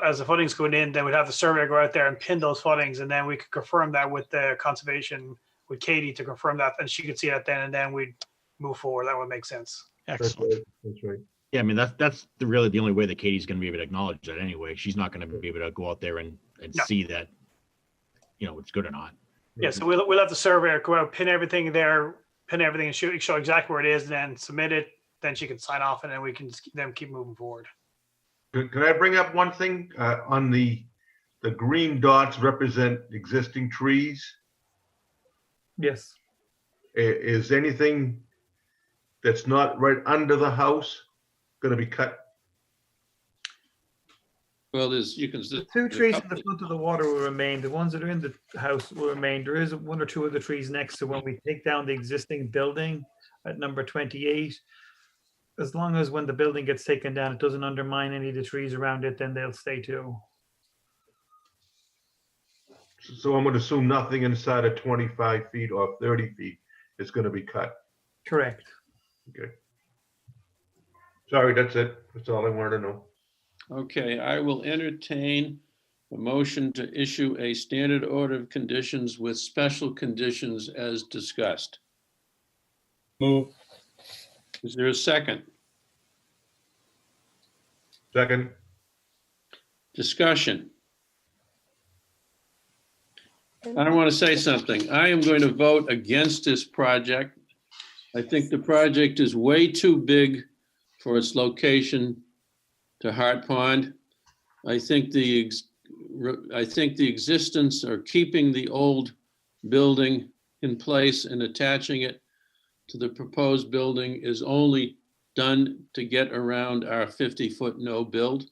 as the footings going in, then we'd have the surveyor go out there and pin those footings, and then we could confirm that with the conservation, with Katie to confirm that, and she could see that then, and then we'd move forward. That would make sense. Excellent. That's right. Yeah, I mean, that's really the only way that Katie's going to be able to acknowledge that anyway. She's not going to be able to go out there and No. see that, it's good or not. Yeah, so we'll have the surveyor go out, pin everything there, and show exactly where it is, and then submit it. Then she can sign off, and then we can then keep moving forward. Can I bring up one thing? On the green dots represent existing trees. Yes. Is anything that's not right under the house going to be cut? Well, you can. The two trees in the front of the water will remain. The ones that are in the house will remain. There is one or two of the trees next to when we take down the existing building at number 28. As long as when the building gets taken down, it doesn't undermine any of the trees around it, then they'll stay too. So I'm going to assume nothing inside of 25 feet or 30 feet is going to be cut. Correct. Okay. Sorry, that's it. That's all I wanted to know. Okay, I will entertain a motion to issue a standard order of conditions with special conditions as discussed. Move. Is there a second? Second. Discussion. I want to say something. I am going to vote against this project. I think the project is way too big for its location to Hart Pond. I think the existence or keeping the old building in place and attaching it to the proposed building is only done to get around our 50-foot no build.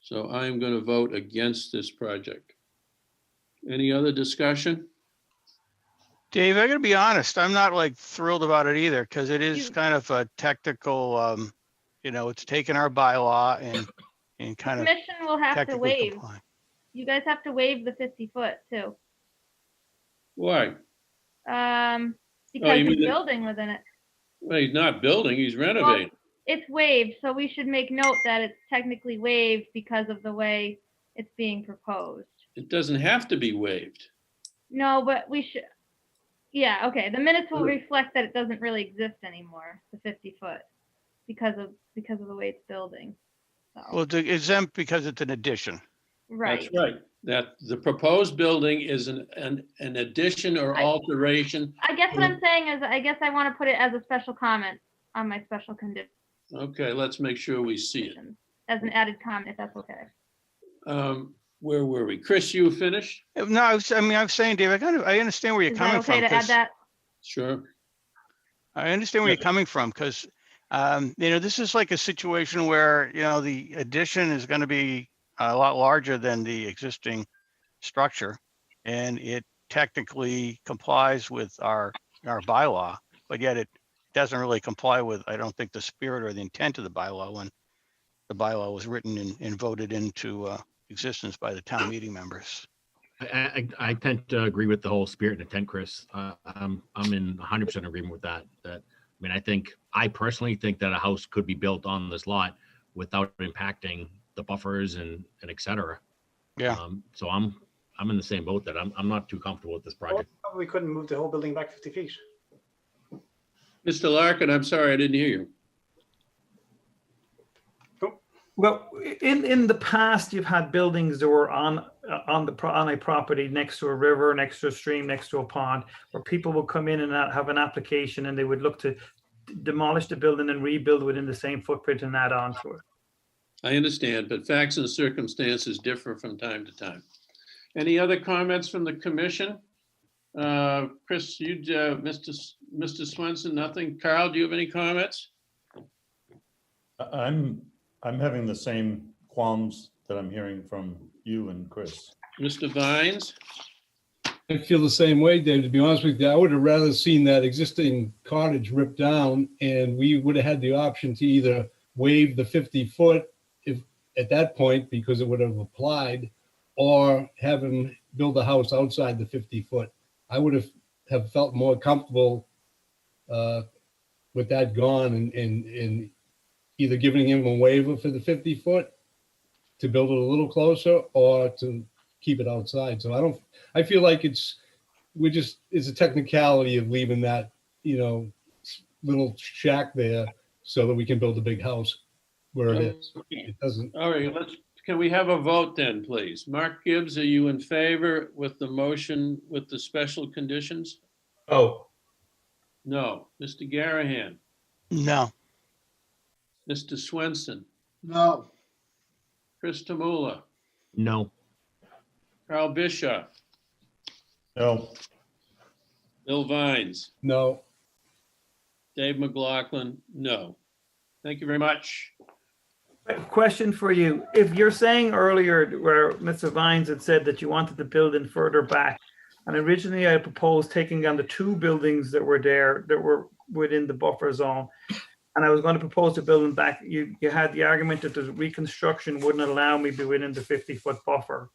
So I am going to vote against this project. Any other discussion? Dave, I gotta be honest, I'm not like thrilled about it either, because it is kind of a technical, it's taken our bylaw and kind of. Commission will have to technically waive. comply. You guys have to waive the 50 foot too. Why? Because you he's mean the- building within it. Well, he's not building, he's renovating. It's waived, so we should make note that it's technically waived because of the way it's being proposed. It doesn't have to be waived. No, but we should, yeah, okay, the minutes will reflect that it doesn't really exist anymore, the 50 foot, because of the way it's building. Well, it's exempt because it's an addition. Right. That's right. That the proposed building is an addition or alteration. I guess what I'm saying is, I guess I want to put it as a special comment on my special condition. Okay, let's make sure we see it. as an added comment, if that's okay. Where were we? Chris, you finished? No, I was saying, Dave, I understand where you're Is that coming okay from. to add 'Cause that? Sure. I understand where you're coming from because, this is like a situation where, the addition is going to be a lot larger than the existing structure. And it technically complies with our bylaw, but yet it doesn't really comply with, I don't think, the spirit or the intent of the bylaw when the bylaw was written and voted into existence by the town meeting members. I tend to agree with the whole spirit and intent, Chris. I'm in 100% agreement with that. I personally think that a house could be built on this lot without impacting the buffers and et cetera. Yeah. So I'm in the same boat that I'm not too comfortable with this project. We couldn't move the whole building back 50 feet. Mr. Larkin, I'm sorry, I didn't hear you. Well, in the past, you've had buildings that were on a property next to a river, next to a stream, next to a pond, where people would come in and have an application and they would look to demolish the building and rebuild within the same footprint and add on to it. I understand, but facts and circumstances differ from time to time. Any other comments from the commission? Chris, Mr. Swenson, nothing. Carl, do you have any comments? I'm having the same qualms that I'm hearing from you and Chris. Mr. Vines? I feel the same way, Dave, to be honest with you. I would have rather seen that existing cottage ripped down and we would have had the option to either waive the 50-foot if at that point, because it would have applied, or have him build a house outside the 50-foot. I would have felt more comfortable with that gone and either giving him a waiver for the 50-foot to build it a little closer or to keep it outside. So I feel like it's a technicality of leaving that, little shack there so that we can build a big house where it is. It doesn't. All right, can we have a vote then, please? Mark Gibbs, are you in favor with the motion with the special conditions? Oh. No. Mr. Garahan? No. Mr. Swenson? No. Chris Tamula? No. Carl Bischoff? No. Bill Vines? No. Dave McLaughlin? No. Thank you very much. Question for you. If you're saying earlier where Mr. Vines had said that you wanted to build in further back, and originally I proposed taking down the two buildings that were there that were within the buffer zone, and I was going to propose to build them back, you had the argument that the reconstruction wouldn't allow me to be within the 50-foot buffer.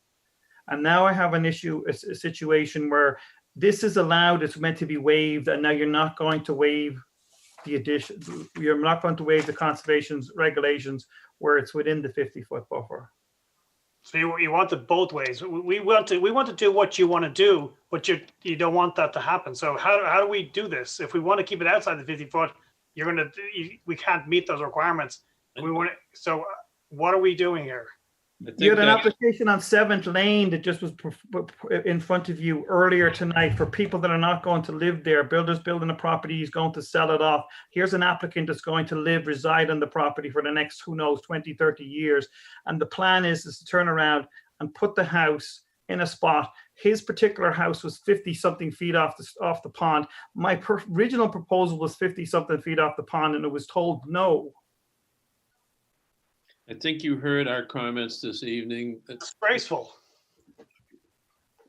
And now I have a situation where this is allowed, it's meant to be waived, and now you're not going to waive the addition, you're not going to waive the conservation's regulations where it's within the 50-foot buffer. So you want it both ways. We want to do what you want to do, but you don't want that to happen. So how do we do this? If we want to keep it outside the 50-foot, we can't meet those requirements. So what are we doing here? You had an application on 7th Lane that just was in front of you earlier tonight for people that are not going to live there. Builders building a property, he's going to sell it off. Here's an applicant that's going to reside on the property for the next, who knows, 20, 30 years. And the plan is to turn around and put the house in a spot. His particular house was 50-something feet off the pond. My original proposal was 50-something feet off the pond, and it was told no. I think you heard our comments this evening. It's disgraceful.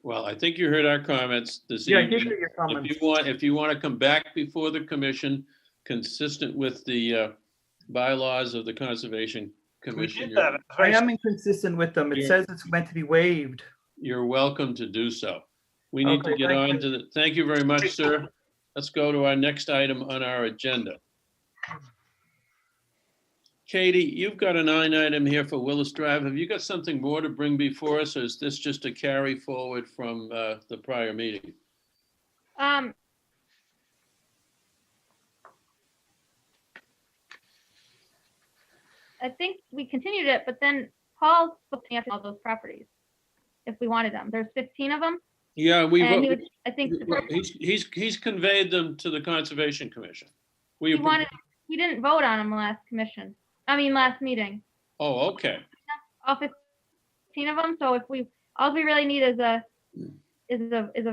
Well, I think you heard our comments this evening. Yeah, I did hear your comments. If you want to come back before the commission, consistent with the bylaws of the Conservation Commission. I am inconsistent with them. It says it's meant to be waived. You're welcome to do so. We need to get on to the, thank you very much, sir. Let's go to our next item on our agenda. Katie, you've got an item here for Willis Drive. Have you got something more to bring before us, or is this just a carry forward from the prior meeting? I think we continued it, but then Paul's looking at all those properties if we wanted them. There's 15 of them. Yeah, I think he's conveyed them to the Conservation Commission. He didn't vote on them last meeting. Oh, okay. All 15 of them. So if all we really need is a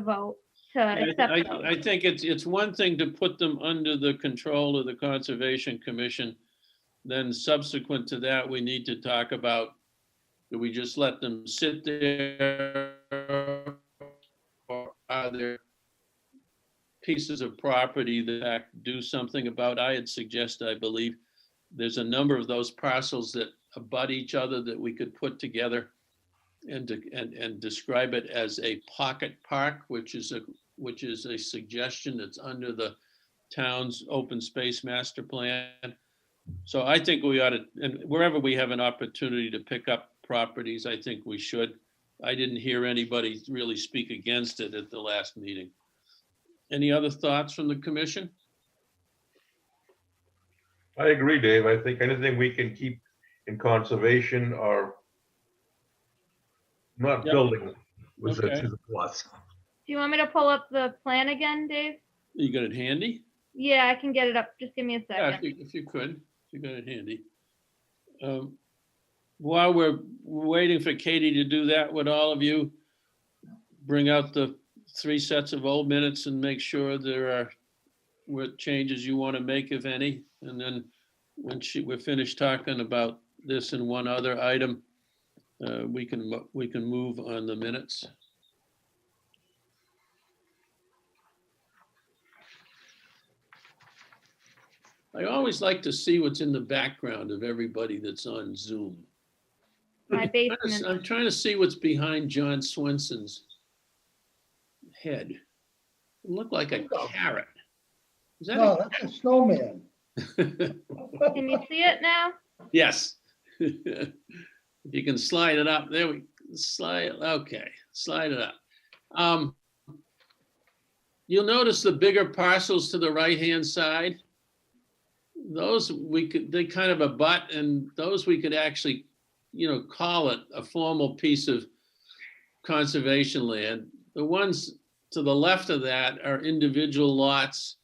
vote to accept those. I think it's one thing to put them under the control of the Conservation Commission. Then subsequent to that, we need to talk about, do we just let them sit there? Or are there pieces of property that do something about? I had suggested, I believe, there's a number of those parcels that abut each other that we could put together and describe it as a pocket park, which is a suggestion that's under the town's open space master plan. So I think we ought to, and wherever we have an opportunity to pick up properties, I think we should. I didn't hear anybody really speak against it at the last meeting. Any other thoughts from the commission? I agree, Dave. I think anything we can keep in conservation or not building was Okay. a plus. Do you want me to pull up the plan again, Dave? You got it handy? Yeah, I can get it up. Just give me a Yeah, second. if you could, if you got it handy. While we're waiting for Katie to do that, would all of you bring out the 3 sets of old minutes and make sure there are what changes you want to make, if any? And then when we're finished talking about this and one other item, we can move on the minutes. I always like to see what's in the background of everybody that's on Zoom. My basement. I'm trying to see what's behind John Swenson's head. It looked like a carrot. Is that No, that's a snowman. Can you see it now? Yes. If you can slide it up, there we slide. Okay, slide it up. You'll notice the bigger parcels to the right-hand side. Those they kind of abut, and those we could actually, call it a formal piece of conservation land. The ones to the left of that are individual lots.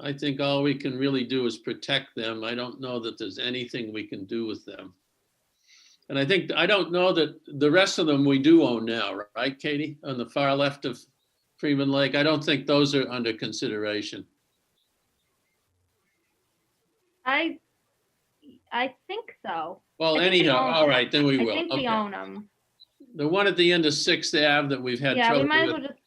I think all we can really do is protect them. I don't know that there's anything we can do with them. And I don't know that the rest of them we do own now, right, Katie? On the far left of Freeman Lake, I don't think those are under consideration. I think so. Well, I think we anyhow, own all right, then we will. I think we Okay. own them. The one at the end of 6th Ave that we've had Yeah, trouble we might as with. well just,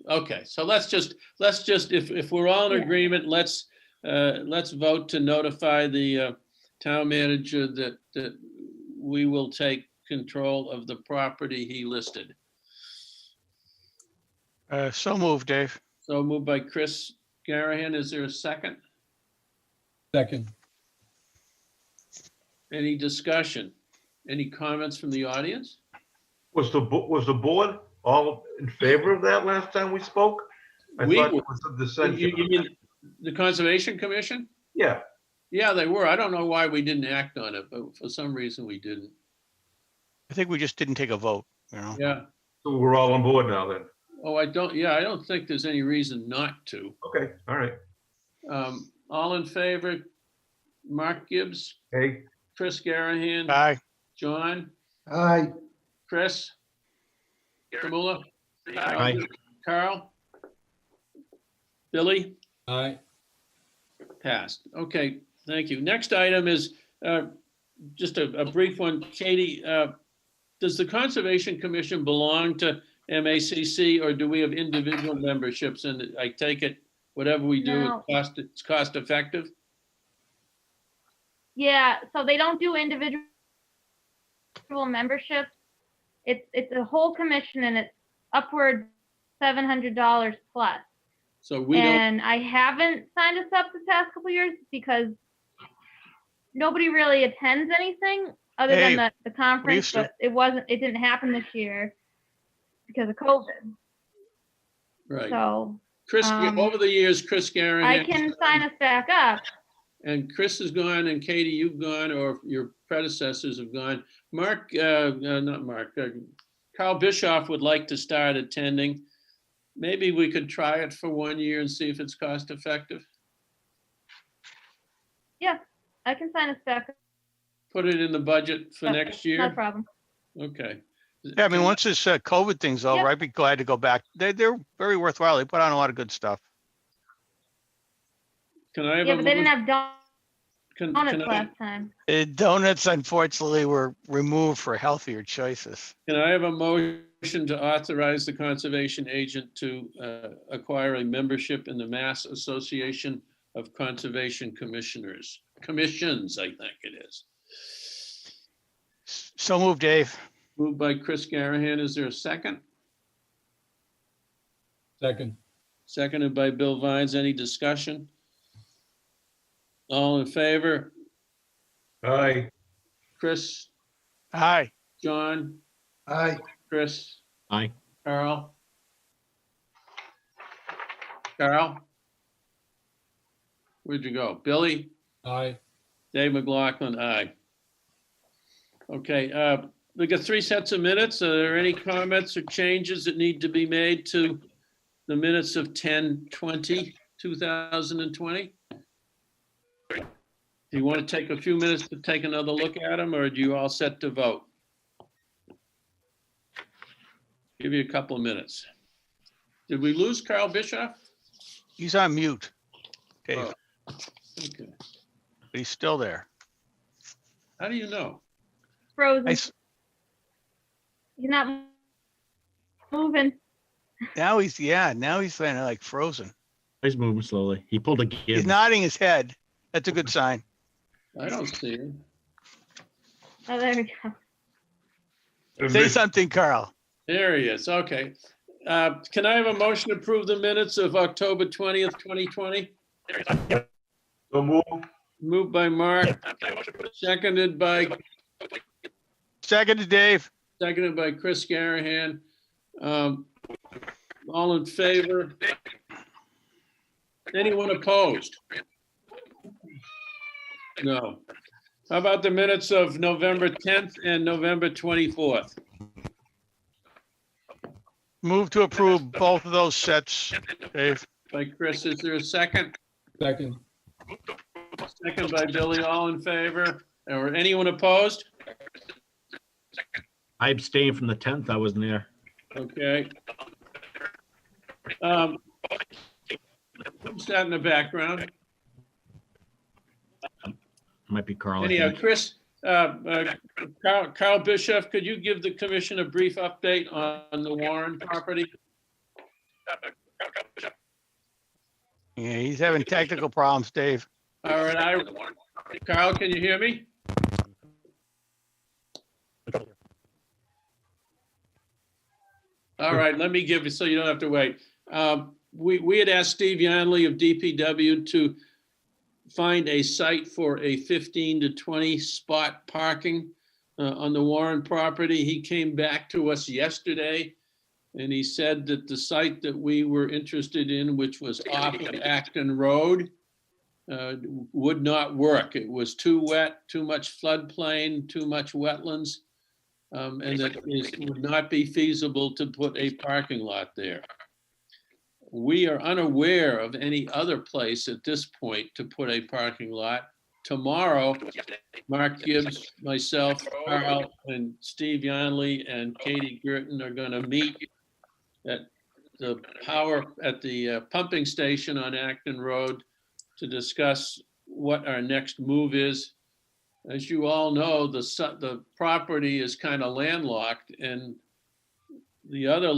Okay, so let's just, if we're all in Yeah. agreement, let's vote to notify the town manager that we will take control of the property he listed. So moved, Dave. So moved by Chris Garahan. Is there a second? Second. Any discussion? Any comments from the audience? Was the board all in favor of that last time we spoke? I We thought were. it was a dissension. You mean the Conservation Commission? Yeah, Yeah, they were. I don't know why we didn't act on it, but for some reason we didn't. I think we just didn't take a vote, Yeah. so we're all on board now then. Oh, I don't think there's any reason not to. Okay, all right. All in favor? Mark Gibbs, Hey, Chris Garahan, Aye. John, Aye. Chris, Kamula, Aye. Carl, Billy, Aye. passed. Okay, thank you. Next item is just a brief one. Katie, does the Conservation Commission belong to MACC, or do we have individual memberships? And I take it, whatever we do, No. it's cost effective? yeah, so they don't do individual memberships. It's a whole commission and it's upward $700 plus. So we don't, And I haven't signed us up the past couple years because nobody really attends anything other Hey, than the conference, used to. but it didn't happen this year because of COVID. right. So Chris, over the years, Chris Garahan. I can sign us back up. And Chris has gone, and Katie, you've gone, or your predecessors have gone. Mark, not Mark, Carl Bischoff would like to start attending. Maybe we could try it for 1 year and see if it's cost effective. Yeah, I can sign us back put it in the budget for next No year? problem. Okay. Yeah, I mean, once this COVID thing's over, Yep. I'd be glad to go back. They're very worthwhile. They put on a lot of good stuff. Can I have Yeah, a but they didn't motion? have Can donuts I, last time. Donuts, unfortunately, were removed for healthier choices. can I have a motion to authorize the conservation agent to acquire a membership in the Mass Association of Conservation Commissioners? Commissions, I think it is. So moved, Dave. Moved by Chris Garahan. Is there a second? Second. Seconded by Bill Vines. Any discussion? All in favor? Aye. Chris, Aye. John, Aye. Chris, Aye. Carl? Carl? Where'd you go? Billy? Aye. Dave McLaughlin, aye. Okay, we got 3 sets of minutes. Are there any comments or changes that need to be made to the minutes of 10/20/2020? Do you want to take a few minutes to take another look at them, or do you all set to vote? Give you a couple of minutes. Did we lose Carl Bischoff? He's on mute, Dave, Oh, okay. but he's still there. How do you know? Frozen. I, He's not moving. now he's kind of like frozen. He's moving slowly. He pulled a He's Gibbs. nodding his head. That's a good sign. I don't see him. Oh, there we go. Say something, Carl. There he is. Okay. Can I have a motion to approve the minutes of October 20th, 2020? So move. Moved by Mark, seconded by Dave. Seconded by Chris Garahan. All in favor? Anyone opposed? No. How about the minutes of November 10th and November 24th? Move to approve both of those sets, Dave. By Chris, is there a second? Second. Second by Billy, all in favor? Or anyone opposed? I abstained from the 10th. I wasn't there. Okay. Who's that in the background? Might be Carl. I Anyhow, think. Chris, Carl Bischoff, could you give the commission a brief update on the Warren property? Yeah, he's having technical problems, Dave. All right, Carl, can you hear me? All right, let me give you, so you don't have to wait. We had asked Steve Yanley of DPW to find a site for a 15 to 20 spot parking on the Warren property. He came back to us yesterday and he said that the site that we were interested in, which was off of Acton Road, would not work. It was too wet, too much floodplain, too much wetlands, and that it would not be feasible to put a parking lot there. We are unaware of any other place at this point to put a parking lot. Tomorrow, Mark Gibbs, myself, Carl, and Steve Yanley and Katie Girton are going to meet at the pumping station on Acton Road to discuss what our next move is. As you all know, the property is kind of landlocked, and the other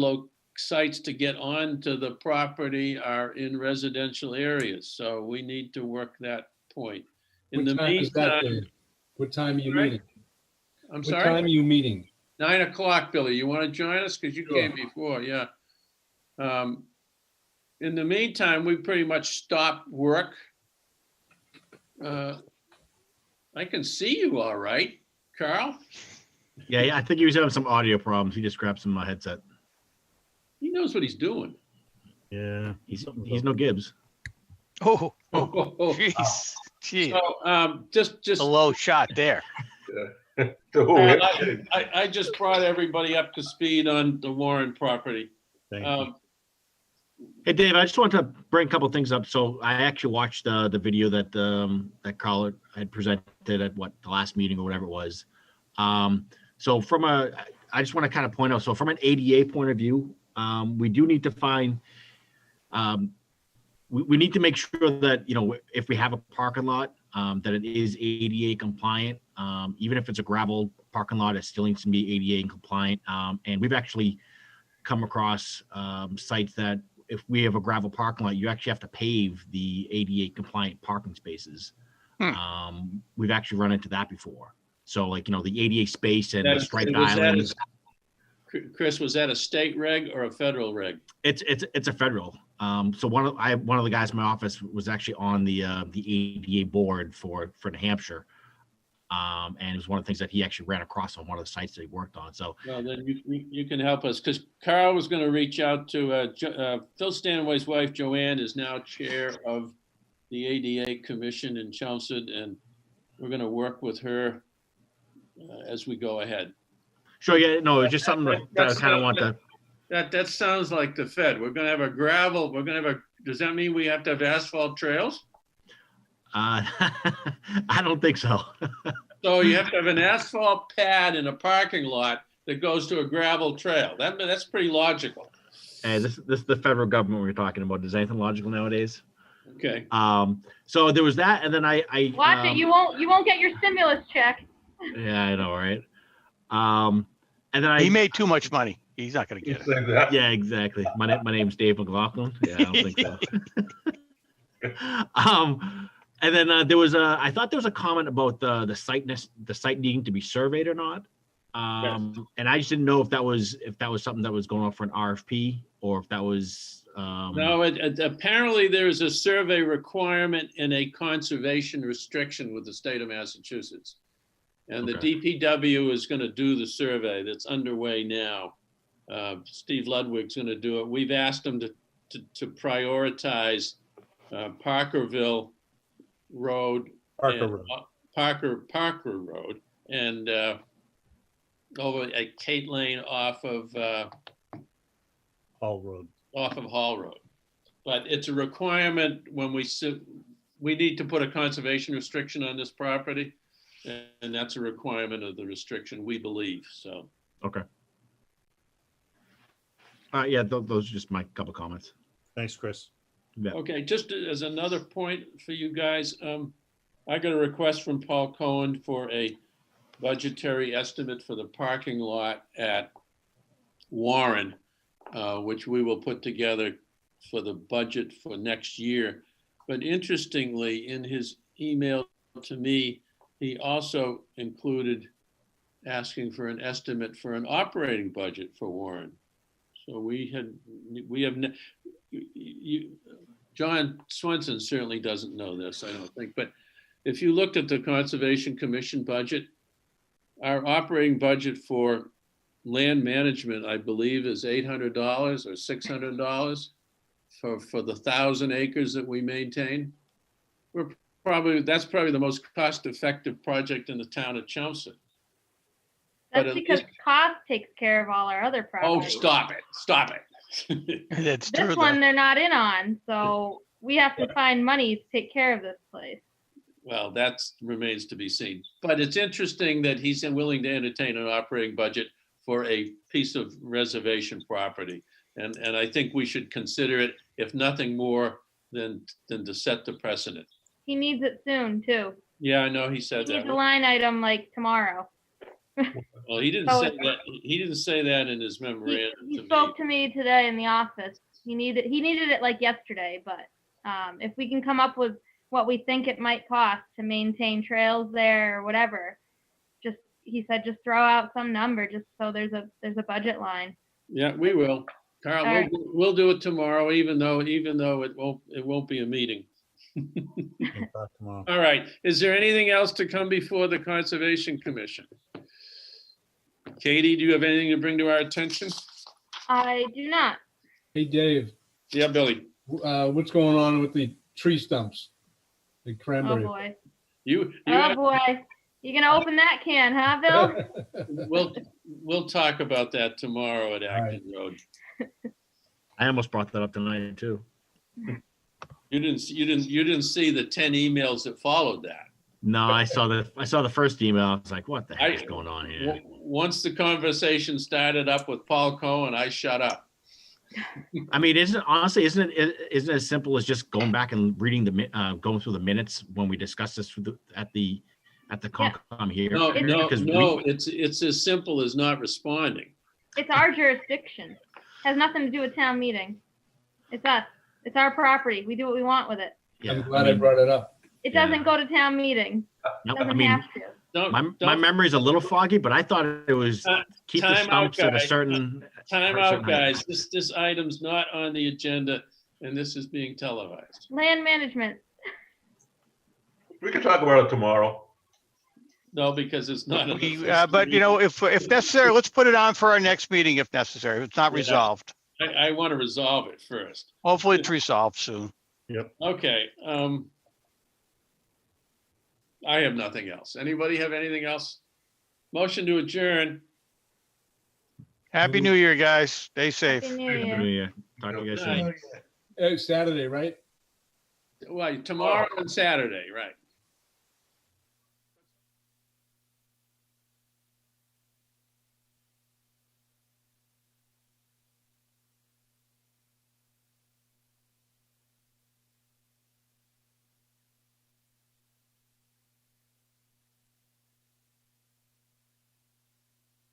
sites to get onto the property are in residential areas. So we need to work that point. In the meantime, what time are you Right. meeting? I'm What sorry? time are you meeting? 9 o'clock, Billy. You want to join us? Because you Sure. came before, yeah. In the meantime, we pretty much stopped work. I can see you all right, Carl. Yeah, I think he was having some audio problems. He just grabbed some headset. He knows what he's doing. Yeah, he's no Gibbs. Oh, jeez. Gee. So, just a low shot there. I just brought everybody up to speed on the Warren property. Thank you. Hey, Dave, I just wanted to bring a couple of things up. So I actually watched the video that that Carl had presented at the last meeting or whatever it was. So I just want to kind of point out, so from an ADA point of view, we do need to find, we need to make sure that, if we have a parking lot, that it is ADA compliant. Even if it's a gravel parking lot, it still needs to be ADA compliant. And we've actually come across sites that if we have a gravel parking lot, you actually have to pave the ADA compliant parking spaces. We've actually run into that before. So like, the ADA space and the striped islands. Chris, was that a state reg or a federal reg? It's a federal. So one of the guys in my office was actually on the ADA board for New Hampshire. And it was one of the things that he actually ran across on one of the sites that he worked on. So well, then you can help us, because Carl was going to reach out to Phil Stanway's wife, Joanne, is now chair of the ADA Commission in Chelmsford, and we're going to work with her as we go ahead. Sure. Yeah. No, it's just something that I kind of want to. That sounds like the Fed. We're going to have a gravel. We're going to have does that mean we have to have asphalt trails? I don't think so. So you have to have an asphalt pad in a parking lot that goes to a gravel trail. That's pretty logical. Hey, this is the federal government we're talking about. Is anything logical nowadays? Okay. So there was that, and then I watch it. You won't get your stimulus check. Yeah, I know, right? And then he made too much money. He's not going to get it. Yeah, exactly. My name's Dave McLaughlin. Yeah, I don't think so. And then there was I thought there was a comment about the site needing to be surveyed or not. And I just didn't know if that was something that was going on for an RFP or if that was. No, apparently there's a survey requirement and a conservation restriction with the state of Massachusetts. And the DPW is going to do the survey that's underway now. Steve Ludwig's going to do it. We've asked him to prioritize Parker Road, and over at Kate Lane off of Hall Road. But it's a requirement when we need to put a conservation restriction on this property, and that's a requirement of the restriction, we believe. So okay. Yeah, those are just my couple comments. Thanks, Chris. Yeah. Okay, just as another point for you guys, I got a request from Paul Cohen for a budgetary estimate for the parking lot at Warren, which we will put together for the budget for next year. But interestingly, in his email to me, he also included asking for an estimate for an operating budget for Warren. So John Swenson certainly doesn't know this, I don't think, but if you looked at the Conservation Commission budget, our operating budget for land management, I believe, is $800 or $600 for the 1,000 acres that we maintain. That's probably the most cost-effective project in the town of Chelmsford. That's because cost takes care of all our other Oh, properties. stop it. That's true. This one they're not in on, so we have to find money to take care of this place. Well, that remains to be seen. But it's interesting that he's willing to entertain an operating budget for a piece of reservation property. And I think we should consider it, if nothing more than to set the precedent. He needs it soon too. Yeah, I know he said He that. needs a line item like tomorrow. Well, he didn't say that. He didn't say that in his memorandum. He to me. spoke to me today in the office. He needed it like yesterday, but if we can come up with what we think it might cost to maintain trails there or whatever, he said just throw out some number just so there's a budget line. Yeah, we will. Carl, All right. we'll do it tomorrow, even though it won't be a meeting. All right. Is there anything else to come before the Conservation Commission? Katie, do you have anything to bring to our attention? I do not. Hey, Dave. Yeah, Billy. What's going on with the tree stumps? The Oh cranberry. boy. Oh boy. You gonna open that can, huh, Bill? We'll talk about that tomorrow at Acton Road. I almost brought that up tonight too. You didn't see the 10 emails that followed that. No, I saw the first email. I was like, what the heck is going on here? Once the conversation started up with Paul Cohen, I shut up. I mean, isn't it as simple as just going back and reading going through the minutes when we discussed this at the Concom here? No, Because it's as simple as not responding. It's our jurisdiction. Has nothing to do with town meeting. It's us. It's our property. We do what we want with it. Yeah, I'm glad I brought it up. It doesn't go to town meeting. No, Doesn't I mean, have to. my memory's a little foggy, but I thought it was keep the Time out, stumps at a guys. certain. Time certain out, height. guys. This item's not on the agenda, and this is being televised. Land management. We can talk about it tomorrow. No, because it's not. on the But you know, if necessary, let's put it on for our next meeting if necessary. If it's not Yeah. resolved. I want to resolve it first. Hopefully it's resolved soon. Yep. Okay. I have nothing else. Anybody have anything else? Motion to adjourn. Happy New Year, guys. Stay safe. Happy New Happy Year. New Year. Talk to you guys soon. It's Saturday, right? Well, tomorrow and Saturday, right?